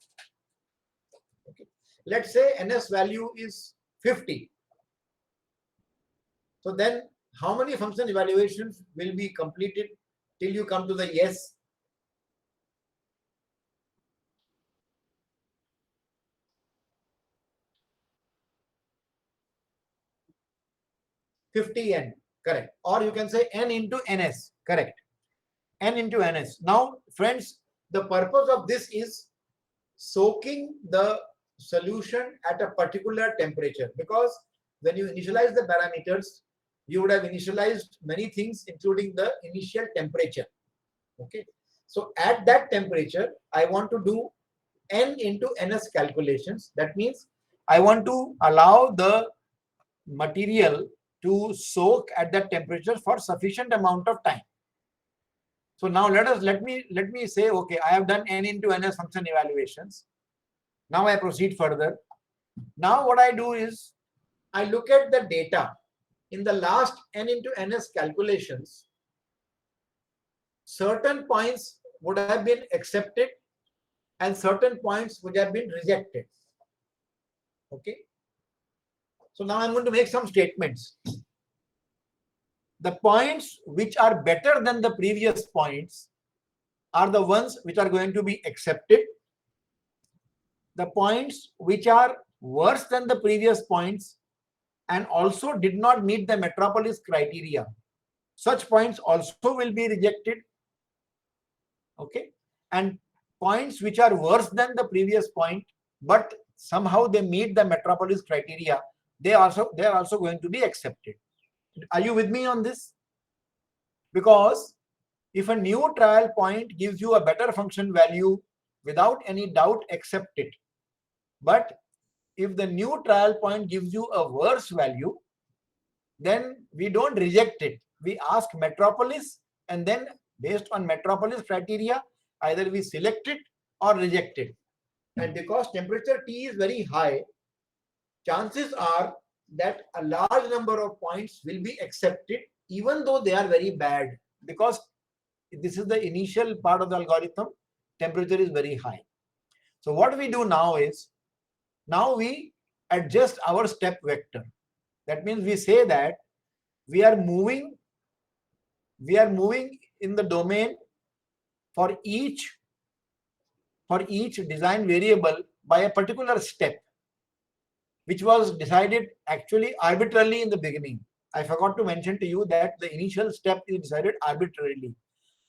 Okay, let's say ns value is 50. So then how many function evaluations will be completed till you come to the yes? n, correct. Or you can say n into ns, correct. N into ns. Now, friends, the purpose of this is soaking the solution at a particular temperature, because when you initialize the parameters, you would have initialized many things, including the initial temperature. Okay, so at that temperature, I want to do n into ns calculations. That means I want to allow the material to soak at that temperature for sufficient amount of time. So now let me say, okay, I have done n into ns function evaluations. Now I proceed further. Now what I do is I look at the data in the last n into ns calculations. Certain points would have been accepted and certain points would have been rejected. Okay. So now I'm going to make some statements. The points which are better than the previous points are the ones which are going to be accepted. The points which are worse than the previous points and also did not meet the metropolis criteria, such points also will be rejected. Okay, and points which are worse than the previous point but somehow they meet the metropolis criteria, they are also going to be accepted. Are you with me on this? Because if a new trial point gives you a better function value, without any doubt accept it. But if the new trial point gives you a worse value, then we don't reject it. We ask metropolis, and then based on metropolis criteria, either we select it or reject it. And because temperature T is very high, chances are that a large number of points will be accepted even though they are very bad, because this is the initial part of the algorithm, temperature is very high. So what we do now is, now we adjust our step vector. That means we say that we are moving in the domain for each design variable by a particular step, which was decided actually arbitrarily in the beginning. I forgot to mention to you that the initial step is decided arbitrarily.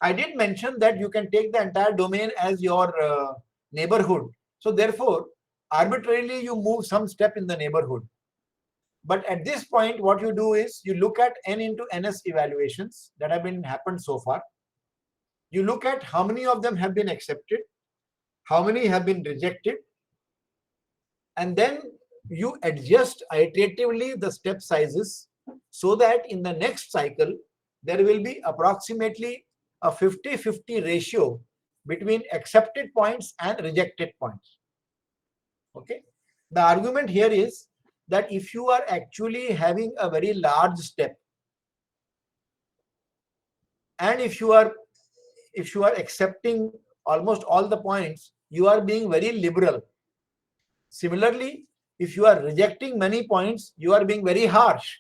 I did mention that you can take the entire domain as your neighborhood. So therefore, arbitrarily you move some step in the neighborhood. But at this point, what you do is you look at n into ns evaluations that have happened so far. You look at how many of them have been accepted, how many have been rejected, and then you adjust iteratively the step sizes so that in the next cycle, there will be approximately a 50-50 ratio between accepted points and rejected points. Okay. The argument here is that if you are actually having a very large step, and if you are accepting almost all the points, you are being very liberal. Similarly, if you are rejecting many points, you are being very harsh.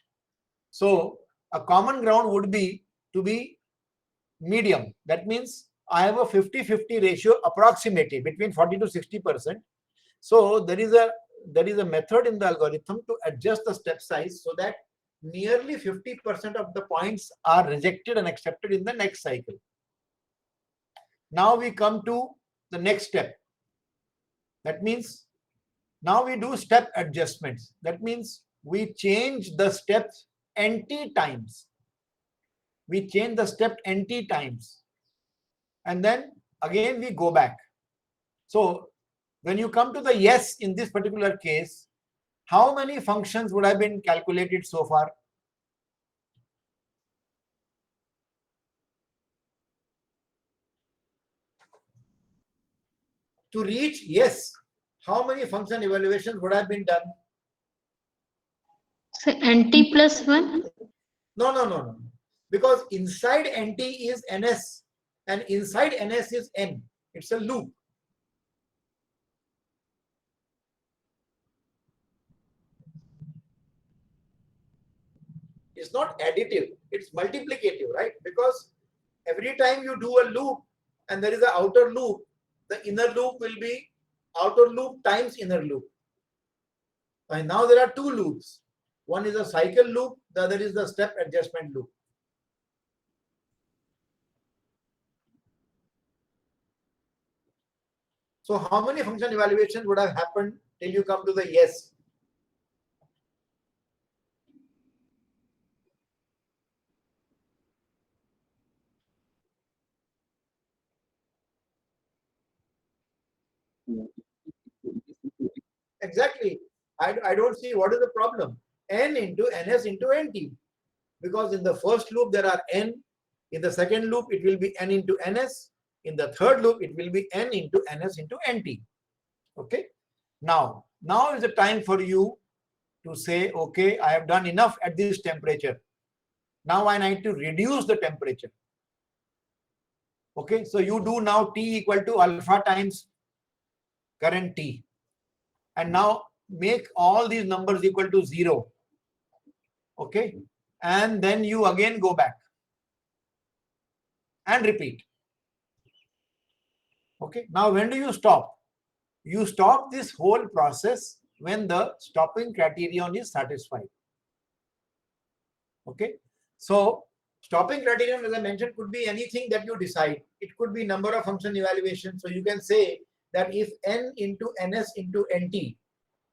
So a common ground would be to be medium. That means I have a 50-50 ratio approximately between 40 to 60%. So there is a method in the algorithm to adjust the step size so that nearly 50% of the points are rejected and accepted in the next cycle. Now we come to the next step. That means now we do step adjustments. That means we change the steps NT times. We change the step NT times. And then again we go back. So when you come to the yes in this particular case, how many functions would have been calculated so far? To reach yes, how many function evaluations would have been done? So NT plus 1? No. Because inside NT is NS and inside NS is N. It's a loop. It's not additive, it's multiplicative, right? Because every time you do a loop and there is an outer loop, the inner loop will be outer loop times inner loop. And now there are two loops. One is a cycle loop, the other is the step adjustment loop. So how many function evaluations would have happened till you come to the yes? Exactly. I don't see what is the problem. N into NS into NT. Because in the first loop there are N. In the second loop it will be N into NS. In the third loop it will be N into NS into NT. Okay. Now is the time for you to say, okay, I have done enough at this temperature. Now I need to reduce the temperature. Okay. So you do now T equal to alpha times current T. And now make all these numbers equal to 0. Okay. And then you again go back and repeat. Okay. Now when do you stop? You stop this whole process when the stopping criterion is satisfied. Okay. So stopping criterion, as I mentioned, could be anything that you decide. It could be number of function evaluations. So you can say that if N into NS into NT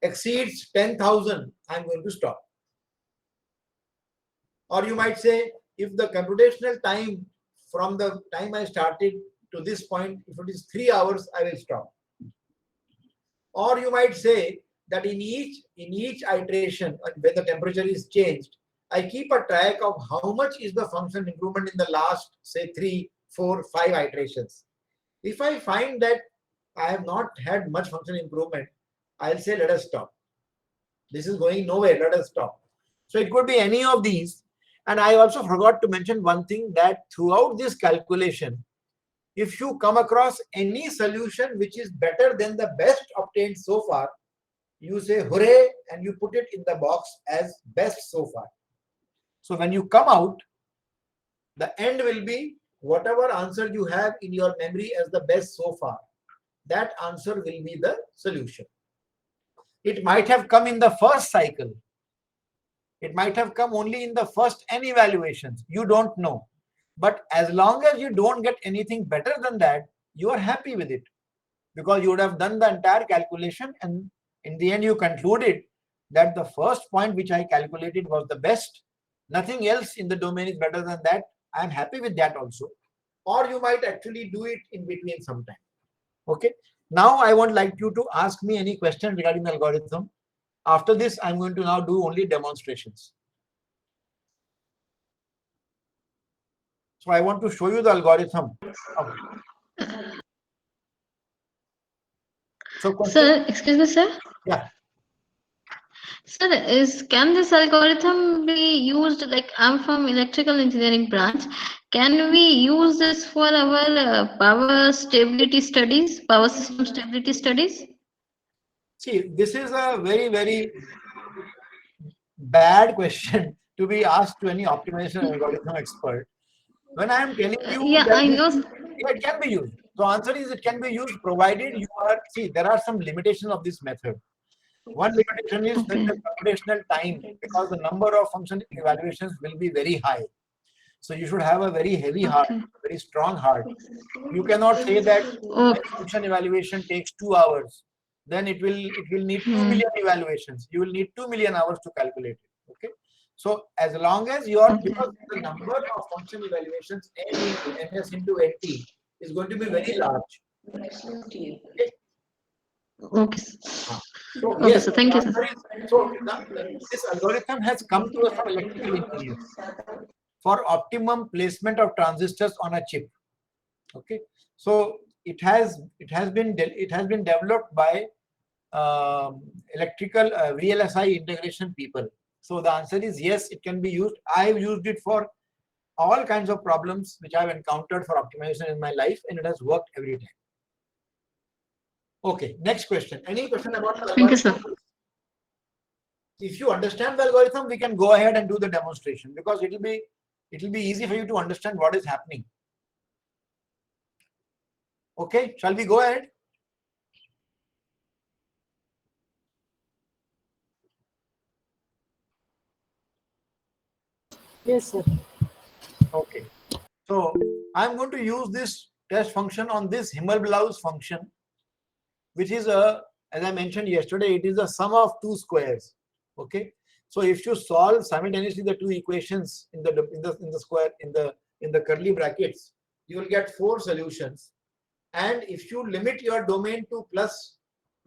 exceeds 10,000, I'm going to stop. Or you might say, if the computational time from the time I started to this point, if it is 3 hours, I will stop. Or you might say that in each iteration, when the temperature is changed, I keep a track of how much is the function improvement in the last, say, 3, 4, 5 iterations. If I find that I have not had much function improvement, I'll say, let us stop. This is going nowhere, let us stop. So it could be any of these. And I also forgot to mention one thing, that throughout this calculation, if you come across any solution which is better than the best obtained so far, you say hooray and you put it in the box as best so far. So when you come out, the end will be whatever answer you have in your memory as the best so far. That answer will be the solution. It might have come in the first cycle. It might have come only in the first N evaluations. You don't know. But as long as you don't get anything better than that, you are happy with it. Because you would have done the entire calculation and in the end you concluded that the first point which I calculated was the best. Nothing else in the domain is better than that. I am happy with that also. Or you might actually do it in between sometime. Okay. Now I would like you to ask me any question regarding the algorithm. After this, I'm going to now do only demonstrations. So I want to show you the algorithm. So question? Sir, excuse me, sir. Yeah. Sir, can this algorithm be used, like I'm from electrical engineering branch, can we use this for our power stability studies, power system stability studies? See, this is a very, very bad question to be asked to any optimization algorithm expert. When I am telling you Yeah, that I know. it can be used. So answer is it can be used provided you are, see, there are some limitations of this method. One limitation is that the Okay. computational time, because the number of function evaluations will be very high. So you should have a very heavy heart, Okay. very strong heart. You cannot say that my Okay. function evaluation takes 2 hours. Then it will need 2 Hmm. million evaluations. You will need 2 million hours to calculate it. Okay. So as long as you are, Okay. because the number of function evaluations n into ns into nt is going to be very large. Okay. Okay. So Okay, yes, sir. Thank the you, sir. answer is, so this algorithm has come to us from electrical engineers for optimum placement of transistors on a chip. Okay, so it has been developed by electrical VLSI integration people. So the answer is yes, it can be used. I have used it for all kinds of problems which I have encountered for optimization in my life, and it has worked every time. Okay, next question. Any question about the Thank you, sir. algorithm? If you understand the algorithm, we can go ahead and do the demonstration, because it will be easy for you to understand what is happening. Okay, shall we go ahead? Yes, sir. Okay, so I'm going to use this test function on this Himmel-Balaus function, which is as I mentioned yesterday, it is a sum of two squares. Okay, so if you solve simultaneously the two equations in the square in the curly brackets, you will get 4 solutions. And if you limit your domain to plus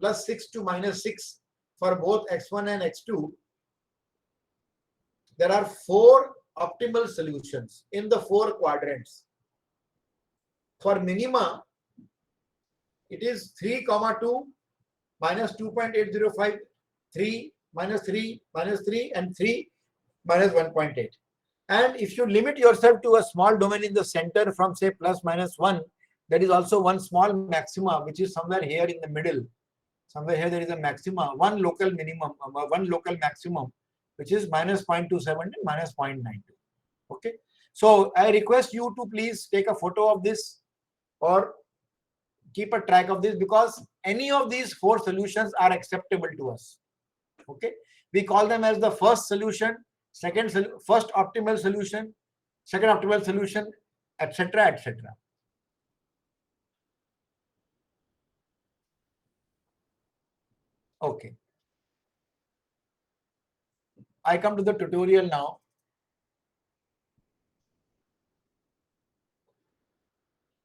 6 to minus 6 for both x1 and x2, there are 4 optimal solutions in the 4 quadrants. For minima, it is 3, 2, minus 2.805, 3, minus 3, minus 3, and 3, minus 1.8. And if you limit yourself to a small domain in the center from say plus minus 1, there is also one small maxima, which is somewhere here in the middle. Somewhere here there is a maxima, one local minimum, one local maximum, which is minus 0.27 and minus 0.92. Okay. So I request you to please take a photo of this or keep a track of this, because any of these 4 solutions are acceptable to us. Okay. We call them as the first solution, first optimal solution, second optimal solution, etc., etc. Okay. I come to the tutorial now.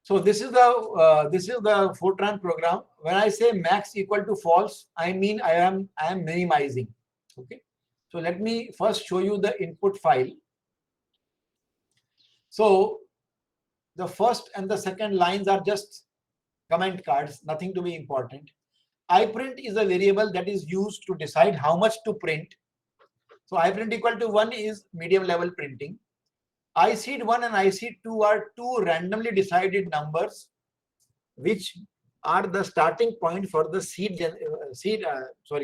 So this is the Fortran program. When I say max equal to false, I mean I am minimizing. Okay. So let me first show you the input file. So the first and the second lines are just comment cards, nothing to be important. iPrint is a variable that is used to decide how much to print. So iPrint equal to 1 is medium level printing. iSeed1 and iSeed2 are 2 randomly decided numbers, which are the starting point for the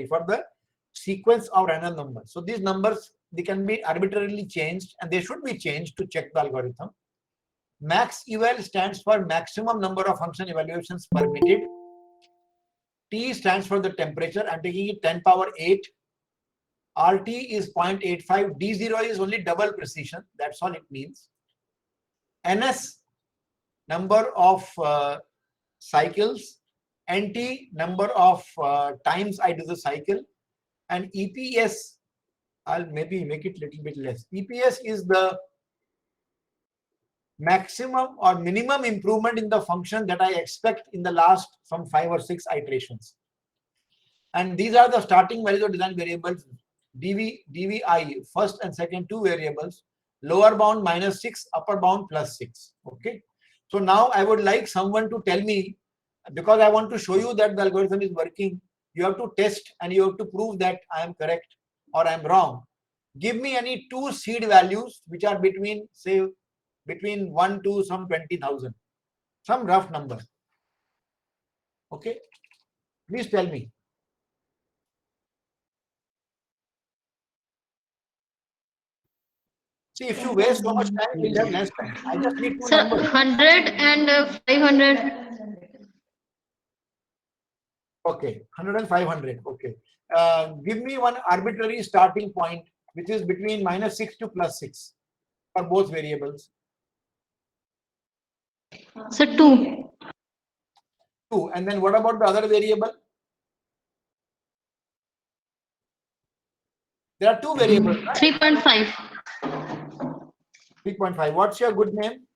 for the sequence of random numbers. So these numbers, they can be arbitrarily changed, and they should be changed to check the algorithm. Max eval stands for maximum number of function evaluations permitted. T stands for the temperature. I'm taking it 10 power 8. RT is 0.85. D0 is only double precision. That's all it means. NS, number of cycles. NT, number of times I do the cycle. And EPS, I'll maybe make it a little bit less. EPS is the maximum or minimum improvement in the function that I expect in the last some 5 or 6 iterations. And these are the starting values of design variables. DVI, first and second 2 variables, lower bound minus 6, upper bound plus 6. Okay. So now I would like someone to tell me, because I want to show you that the algorithm is working, you have to test and you have to prove that I am correct or I am wrong. Give me any 2 seed values which are between, say, between 1 to some 20,000, some rough number. Okay. Please tell me. See, if you waste so much time, we'll have less time. I just need 2 Sir, numbers. 100 and 500. Okay, 100 and 500. Okay. Give me one arbitrary starting point which is between -6 to +6 for both variables. So 2. 2. And then what about the other variable? There are two variables, right? 3.5. 3.5. What's your good name?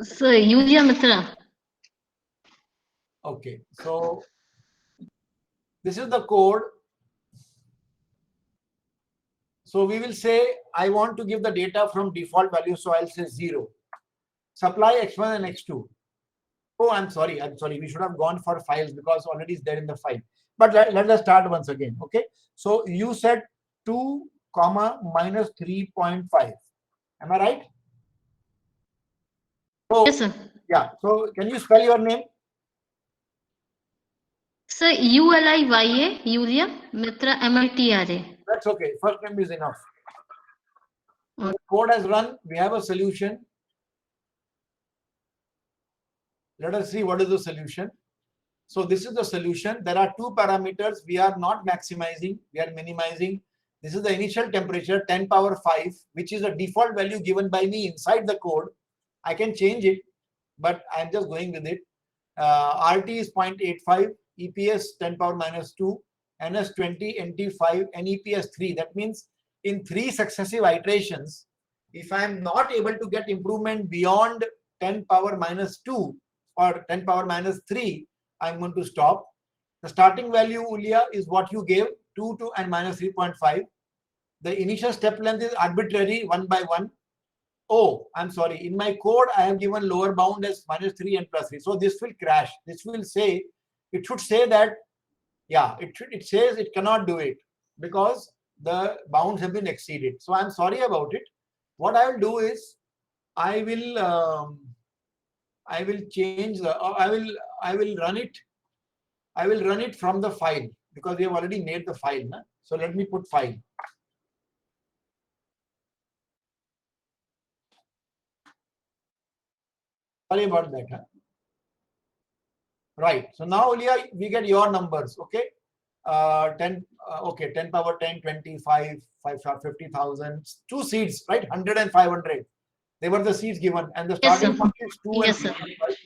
So Yulia Mitra. Okay. So this is the code. So we will say, I want to give the data from default value. So I'll say 0. Supply x1 and x2. Oh, I'm sorry. We should have gone for files because already it's there in the file. But let us start once again. Okay. So you said 2, minus 3.5. Am I right? So, Yes, sir. yeah. So can you spell your name? So ULIYA, Yulia Mitra, MITRA. That's okay. First name is enough. The code has run. We have a solution. Let us see what is the solution. So this is the solution. There are two parameters. We are not maximizing. We are minimizing. This is the initial temperature, 10 power 5, which is a default value given by me inside the code. I can change it, but I'm just going with it. RT is 0.85, EPS 10 power minus 2, NS 20, NT 5, and EPS 3. That means in 3 successive iterations, if I'm not able to get improvement beyond 10 power minus 2 or 10 power minus 3, I'm going to stop. The starting value, Ulia, is what you gave, 2, 2, and minus 3.5. The initial step length is arbitrary, 1 by 1. Oh, I'm sorry. In my code, I have given lower bound as -3 and +3. So this will crash. This will say, it should say that, yeah, it says it cannot do it because the bounds have been exceeded. So I'm sorry about it. What I will do is, I will change the, I will run it. I will run it from the file because we have already made the file. Na? So let me put file. Sorry about that. Huh? Right. So now, Ulia, we get your numbers. Okay. 10. Okay. 10 power 10, 25, 50,000. 2 seeds, right? 100 and 500. They were the seeds given, and the Yes, starting sir. point is 2 Yes, and sir. 3.5.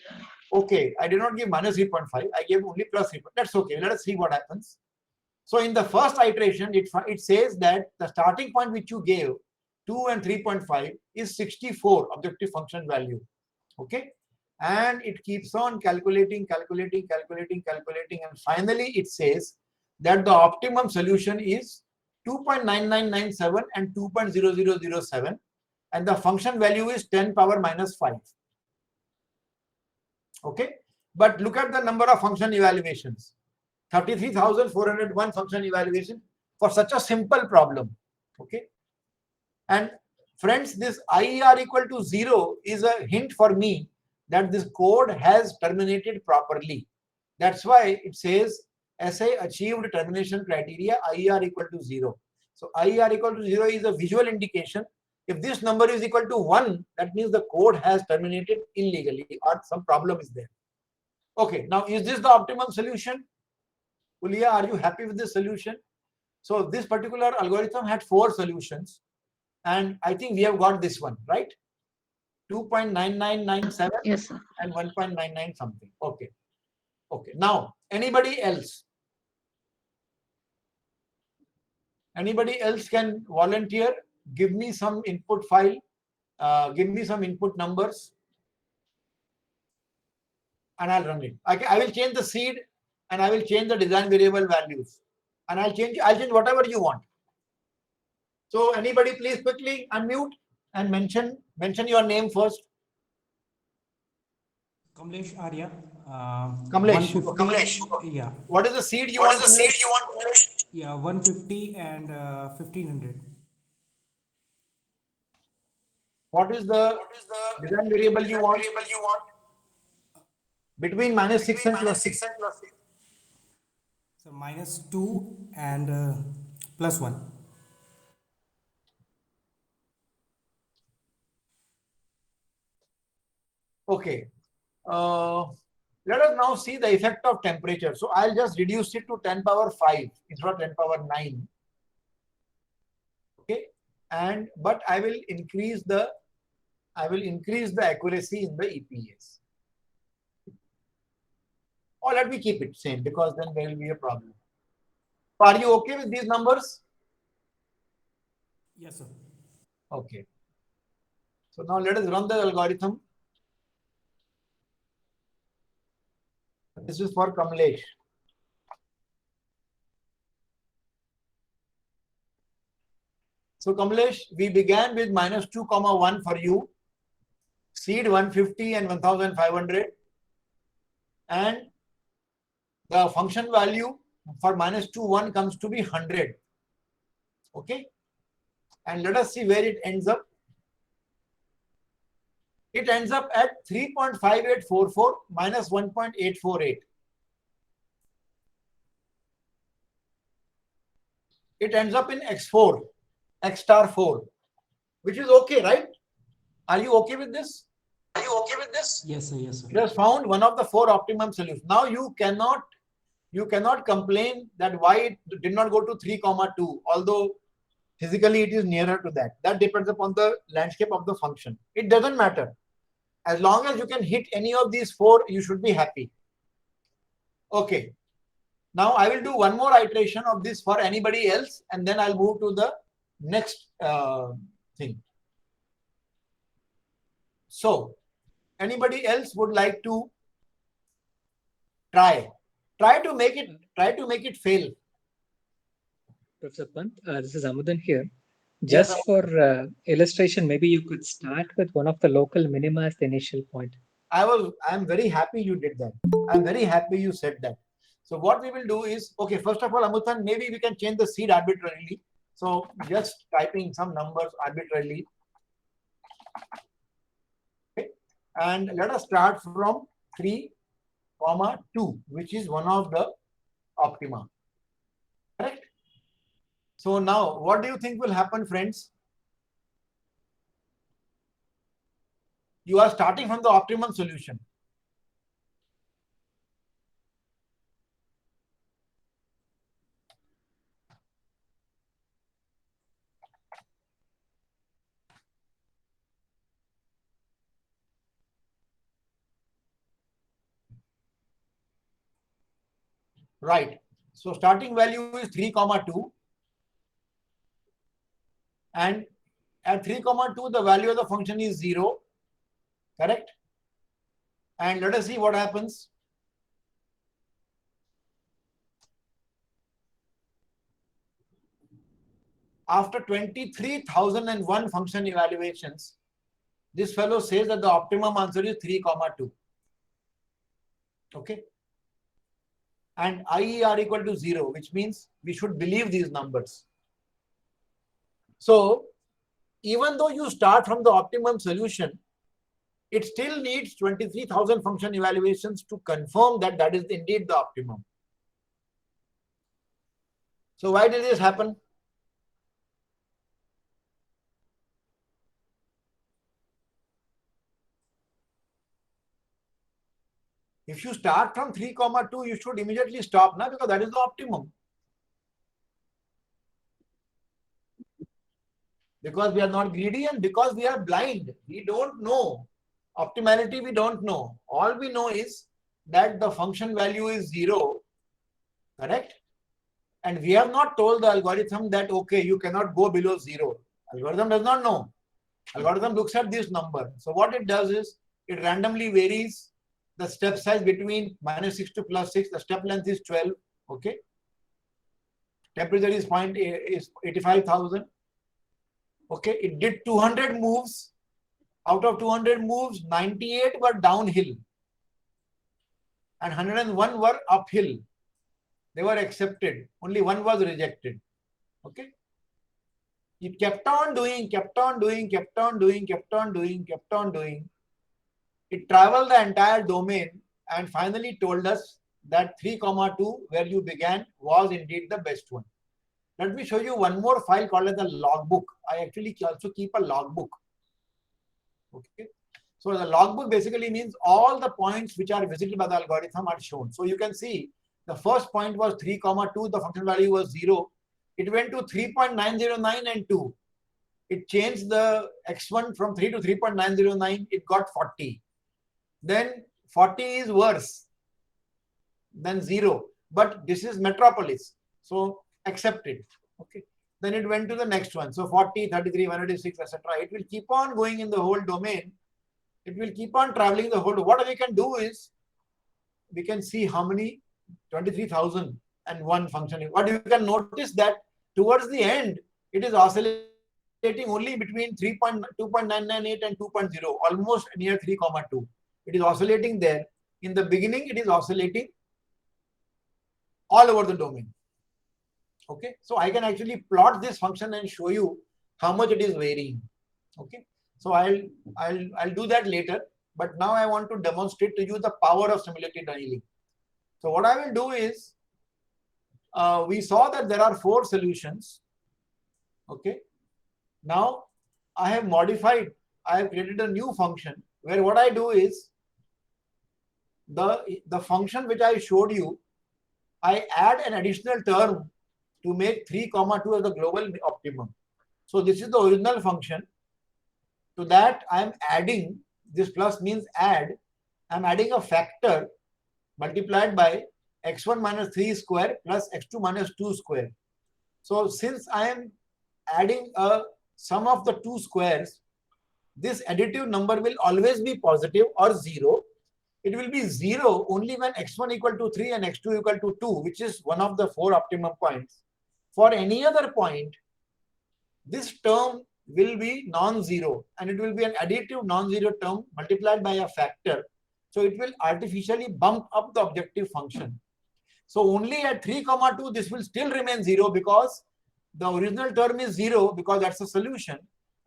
Okay. I did not give -3.5. I gave only +3. That's okay. Let us see what happens. So in the first iteration, it says that the starting point which you gave, 2 and 3.5, is 64 objective function value. Okay. And it keeps on calculating, and finally it says that the optimum solution is 2.9997 and 2.0007, and the function value is 10 power minus 5. Okay. But look at the number of function evaluations. 33,401 function evaluation for such a simple problem. Okay. And friends, this IER equal to 0 is a hint for me that this code has terminated properly. That's why it says SA achieved termination criteria, IER equal to 0. So IER equal to 0 is a visual indication. If this number is equal to 1, that means the code has terminated illegally or some problem is there. Okay, now is this the optimum solution? Ulia, are you happy with this solution? So this particular algorithm had 4 solutions, and I think we have got this one, right? 2.9997 Yes, sir. and 1.99 something. Okay. Okay. Now, anybody else? Anybody else can volunteer? Give me some input file. Give me some input numbers, and I'll run it. I will change the seed, and I will change the design variable values, and I'll change whatever you want. So anybody please quickly unmute and mention your name first. Kamlesh Arya. Kamlesh. 150. Kamlesh. Yeah. What is the seed you want? Yeah, 150 and 1500. What is the design variable you want? Between -6 and +6. So -2 and +1. Okay. Let us now see the effect of temperature. So I'll just reduce it to 10 power 5 instead of 10 power 9. Okay, but I will increase the accuracy in the EPS. Or let me keep it same, because then there will be a problem. Are you okay with these numbers? Yes, sir. Okay. So now let us run the algorithm. This is for Kamlesh. So Kamlesh, we began with -2, 1 for you, seed 150 and 1500, and the function value for -2, 1 comes to be 100. Okay, and let us see where it ends up. It ends up at 3.5844 minus 1.848. It ends up in X4, X star 4, which is okay, right? Are you okay with this? Are you okay with this? Yes, sir. Yes, sir. It has found one of the 4 optimum solutions. Now you cannot complain that why it did not go to 3, 2, although physically it is nearer to that. That depends upon the landscape of the function. It doesn't matter. As long as you can hit any of these 4, you should be happy. Okay. Now I will do one more iteration of this for anybody else, and then I'll move to the next thing. So anybody else would like to try to make it fail? Professor Pant, this is Amudan here. Yes, Just for illustration, maybe you could start with one of the local minima as the initial point. I'm very happy you did that. I'm very happy you said that. So what we will do is, okay, first of all, Amudan, maybe we can change the seed arbitrarily. So just typing some numbers arbitrarily. Okay. And let us start from 3, 2, which is one of the optima. Correct? So now, what do you think will happen, friends? You are starting from the optimum solution. Right. So starting value is 3, 2. And at 3, 2, the value of the function is 0. Correct? And let us see what happens. After 23,001 function evaluations, this fellow says that the optimum answer is 3, 2. Okay? And IER equal to 0, which means we should believe these numbers. So even though you start from the optimum solution, it still needs 23,000 function evaluations to confirm that that is indeed the optimum. So why did this happen? If you start from 3, 2, you should immediately stop now, because that is the optimum. Because we are not greedy and because we are blind. We don't know. Optimality we don't know. All we know is that the function value is 0. Correct? And we have not told the algorithm that, okay, you cannot go below 0. Algorithm does not know. Algorithm looks at this number. So what it does is, it randomly varies the step size between -6 to +6. The step length is 12. Okay. Temperature is 85,000. Okay. It did 200 moves. Out of 200 moves, 98 were downhill and 101 were uphill. They were accepted. Only 1 was rejected. Okay. It kept on doing, kept on doing, kept on doing, kept on doing, kept on doing. It traveled the entire domain and finally told us that 3, 2, where you began, was indeed the best one. Let me show you one more file called as the logbook. I actually also keep a logbook. Okay. So the logbook basically means all the points which are visited by the algorithm are shown. So you can see the first point was 3, 2, the function value was 0. It went to 3.909 and 2. It changed the x1 from 3 to 3.909. It got 40. Then 40 is worse than 0. But this is Metropolis. So accept it. Okay. Then it went to the next one. So 40, 33, 186, etc. It will keep on going in the whole domain. It will keep on traveling the whole. What we can do is we can see how many 23,001 function. What you can notice that towards the end, it is oscillating only between 2.998 and 2.0, almost near 3, 2. It is oscillating there. In the beginning, it is oscillating all over the domain. Okay, so I can actually plot this function and show you how much it is varying. Okay, so I'll do that later. But now I want to demonstrate to you the power of simulated annealing. So what I will do is, we saw that there are 4 solutions. Okay. Now I have modified, I have created a new function where what I do is the function which I showed you, I add an additional term to make 3, 2 as the global optimum. So this is the original function. To that I am adding, this plus means add, I am adding a factor multiplied by x1 minus 3 square plus x2 minus 2 square. So since I am adding a sum of the 2 squares, this additive number will always be positive or 0. It will be 0 only when x1 equal to 3 and x2 equal to 2, which is one of the 4 optimum points. For any other point, this term will be non-zero and it will be an additive non-zero term multiplied by a factor. So it will artificially bump up the objective function. So only at 3, 2, this will still remain 0 because the original term is 0 because that's a solution,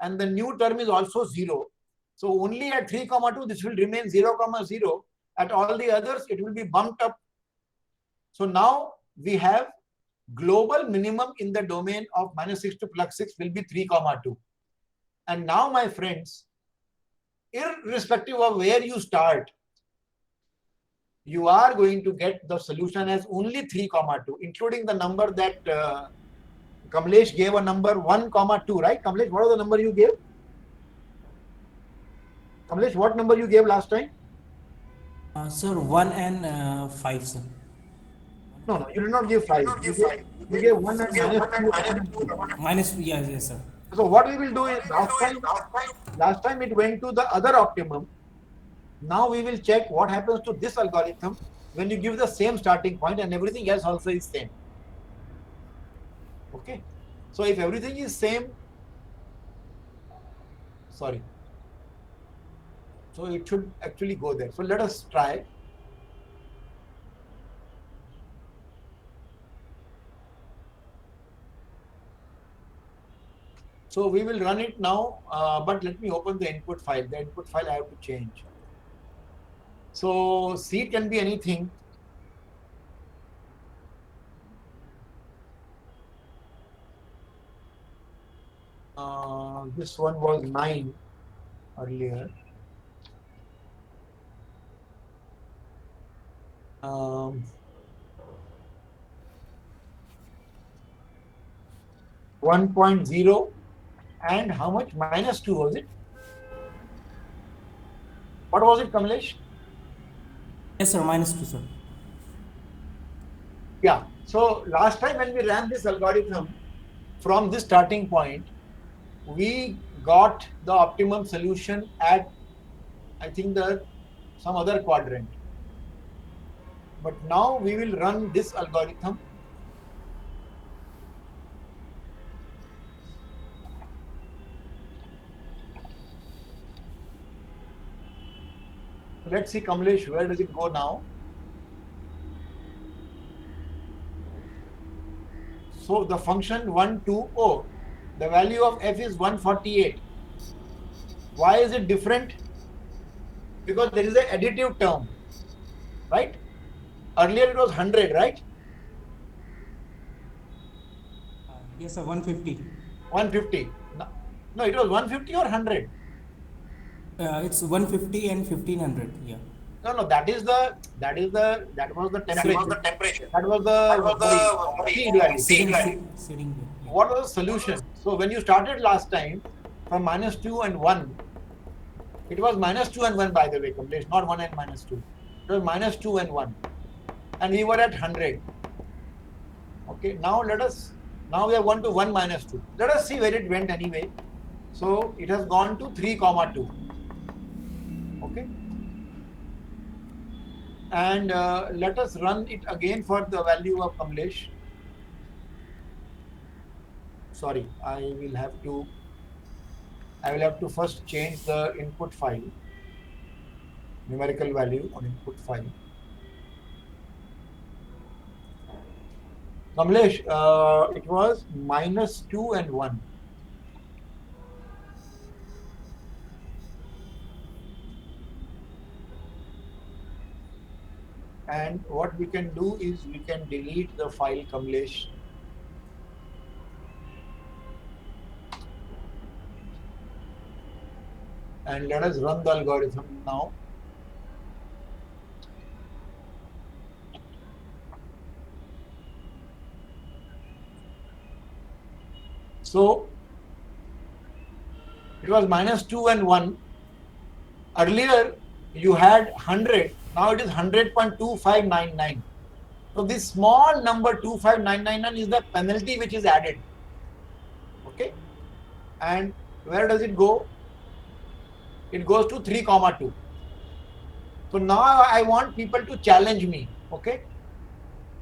and the new term is also 0. So only at 3, 2, this will remain 0, 0. At all the others, it will be bumped up. So now we have global minimum in the domain of -6 to +6 will be 3, 2. And now, my friends, irrespective of where you start, you are going to get the solution as only 3, 2, including the number that Kamlesh gave a number 1, 2, right? Kamlesh, what was the number you gave? Kamlesh, what number you gave last time? Sir, 1 and 5, sir. No, you did not give 5. You gave 1 and Minus, yes, sir. So what we will do is, last time it went to the other optimum. Now we will check what happens to this algorithm when you give the same starting point and everything else also is same. Okay. So if everything is same, sorry. So it should actually go there. So let us try. So we will run it now, but let me open the input file. The input file I have to change. So C can be anything. This one was 9 earlier. 1.0 and how much? -2 was it? What was it, Kamlesh? Yes, sir, -2, sir. Yeah. So last time when we ran this algorithm from this starting point, we got the optimum solution at, I think, some other quadrant. But now we will run this algorithm. Let's see, Kamlesh, where does it go now? So the function 120, the value of f is 148. Why is it different? Because there is an additive term, right? Earlier it was 100, right? Yes, sir, 150. 150. No, it was 150 or 100? It's 150 and 1500. Yeah. No, that was the temperature. That was the seed value. Seeding value. Yeah. What was the solution? So when you started last time from -2 and 1, it was -2 and 1, by the way, Kamlesh, not 1 and -2. It was -2 and 1. And we were at 100. Okay, now now we have gone to 1 -2. Let us see where it went anyway. So it has gone to 3,2. Okay. And let us run it again for the value of Kamlesh. Sorry, I will have to first change the input file, numerical value on input file. Kamlesh, it was -2 and 1. And what we can do is we can delete the file, Kamlesh. And let us run the algorithm now. So it was -2 and 1. Earlier you had 100, now it is 100.2599. So this small number 25999 is the penalty which is added. Okay. And where does it go? It goes to 3,2. So now I want people to challenge me. Okay.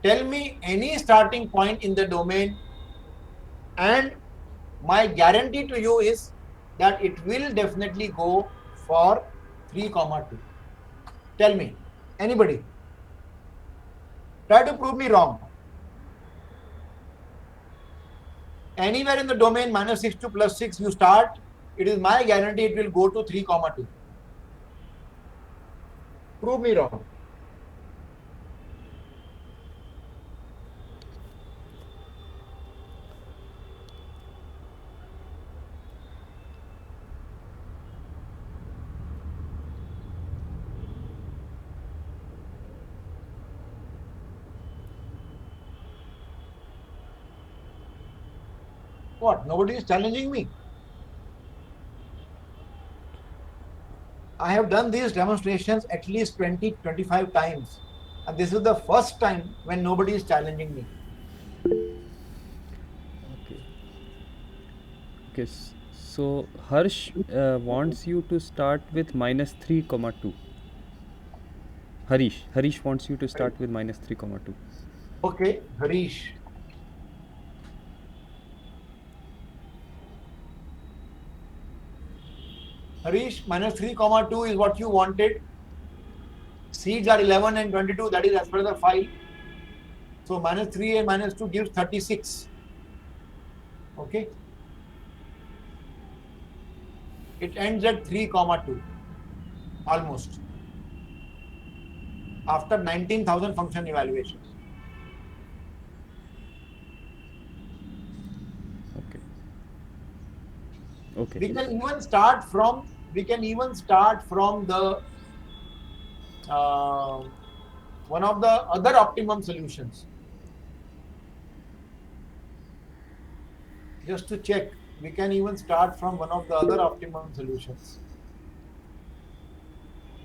Tell me any starting point in the domain, and my guarantee to you is that it will definitely go for 3,2. Tell me, anybody. Try to prove me wrong. Anywhere in the domain -6 to +6 you start, it is my guarantee it will go to 3,2. Prove me wrong. What? Nobody is challenging me. I have done these demonstrations at least 20-25 times, and this is the first time when nobody is challenging me. Okay. Okay. So Harsh wants you to start with -3,2. Harish wants you to start with -3,2. Okay, Harish. Harish, -3,2 is what you wanted. Seeds are 11 and 22, that is as per the file. So -3 and -2 gives 36. Okay. It ends at 3,2, almost, after 19,000 function evaluations. Okay. Okay. We can even start from the one of the other optimum solutions. Just to check, we can even start from one of the other optimum solutions.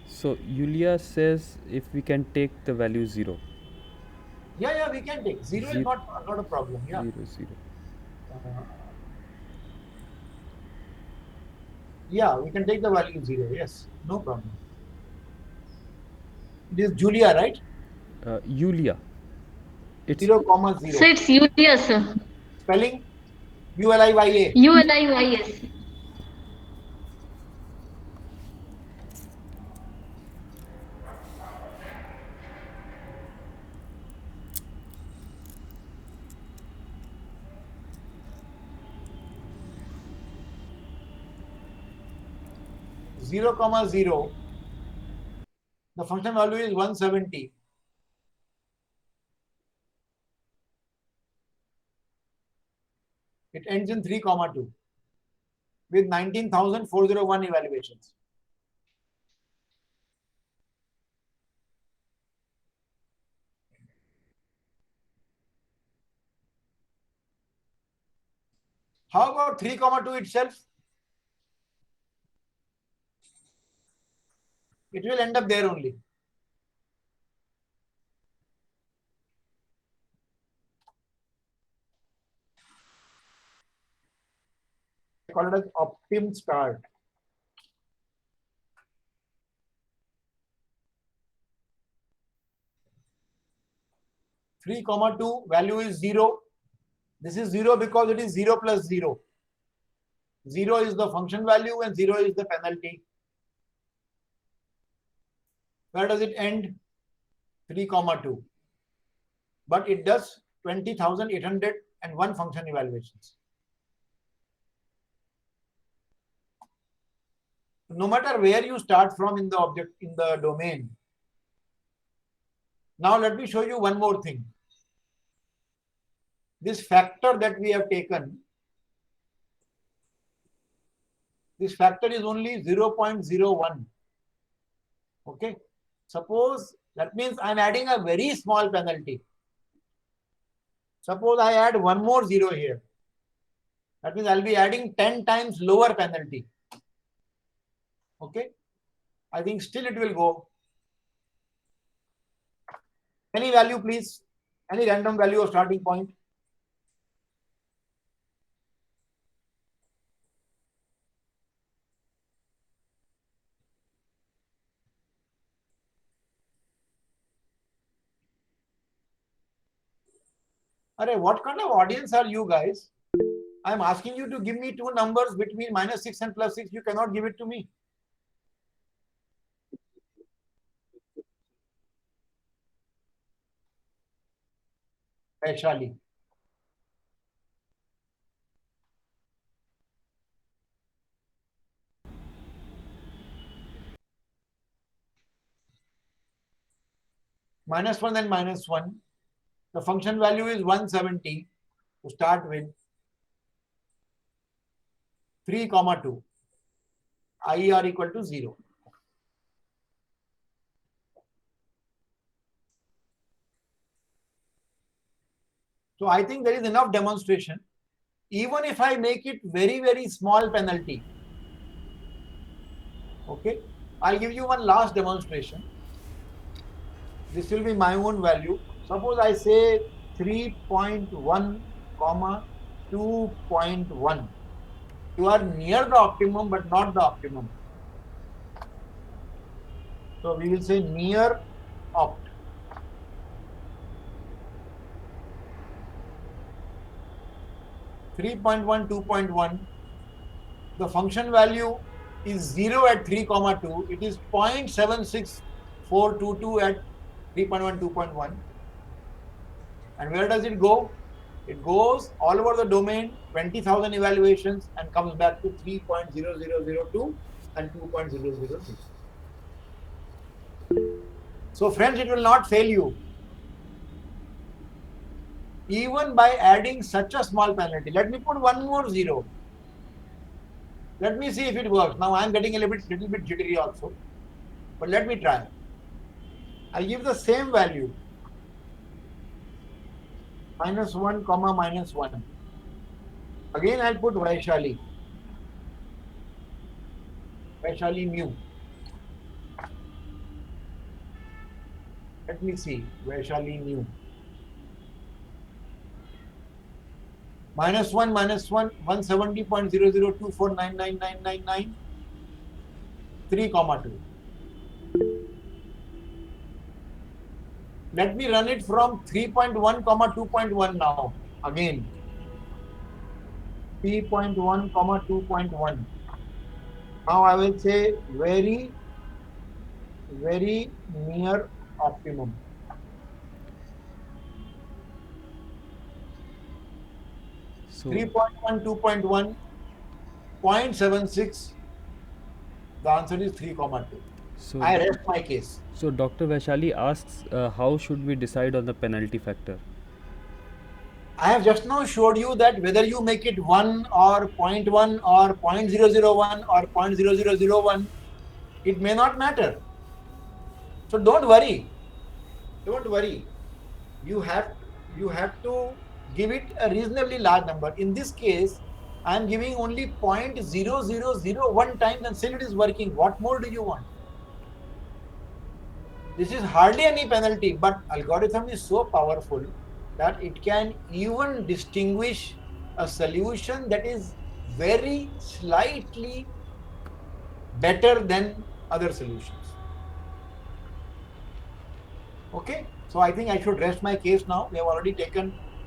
So Yulia says if we can take the value 0. Yeah, we can take 0 is not a problem. Yeah. 0. Yeah, we can take the value 0. Yes, no problem. It is Julia, right? Yulia. It's 0, 0. So it's Yulia, sir. Spelling ULIYA. ULIYS. Zero, 0. The function value is 170. It ends in 3, 2 with 19,401 evaluations. How about 3 comma 2 itself? It will end up there only. I call it as optim start. Three comma 2 value is 0. This is 0 because it is 0 plus 0. 0 is the function value and 0 is the penalty. Where does it end? 3 comma 2. But it does 20,801 function evaluations. No matter where you start from in the object, in the domain. Now let me show you one more thing. This factor that we have taken, this factor is only 0.01. Okay. Suppose that means I'm adding a very small penalty. Suppose I add one more 0 here. That means I'll be adding 10 times lower penalty. Okay. I think still it will go. Any value, please. Any random value or starting point. Arey, what kind of audience are you guys? I'm asking you to give me two numbers between -6 and +6. You cannot give it to me. Vaishali. -1 and -1. The function value is 170 to start with. 3 comma 2. IER equal to 0. So I think there is enough demonstration. Even if I make it very, very small penalty. Okay. I'll give you one last demonstration. This will be my own value. Suppose I say 3.1 comma 2.1. You are near the optimum but not the optimum. So we will say near opt. (3.1, 2.1). The function value is 0 at 3 comma 2. It is 0.76422 at 3.1, 2.1. And where does it go? It goes all over the domain, 20,000 evaluations, and comes back to 3.0002 and 2.006. So friends, it will not fail you. Even by adding such a small penalty. Let me put one more 0. Let me see if it works. Now I am getting a little bit jittery also. But let me try. I'll give the same value. -1 comma -1. Again I'll put Vaishali. Vaishali mu. Let me see. Vaishali mu. -1, 170.0024999999. 3 comma 2. Let me run it from 3.1 comma 2.1 now. Again. 3.1 comma 2.1. Now I will say very, very near optimum. So 3.1, 2.1, 0.76. The answer is 3 comma 2. so I rest my case. so Dr. Vaishali asks, how should we decide on the penalty factor? I have just now showed you that whether you make it 1 or 0.1 or 0.001 or 0.0001, it may not matter. So don't worry. Don't worry. You have to give it a reasonably large number. In this case, I am giving only 0.0001 times and still it is working. What more do you want? This is hardly any penalty, but algorithm is so powerful that it can even distinguish a solution that is very slightly better than other solutions. Okay, so I think I should rest my case now. We have already taken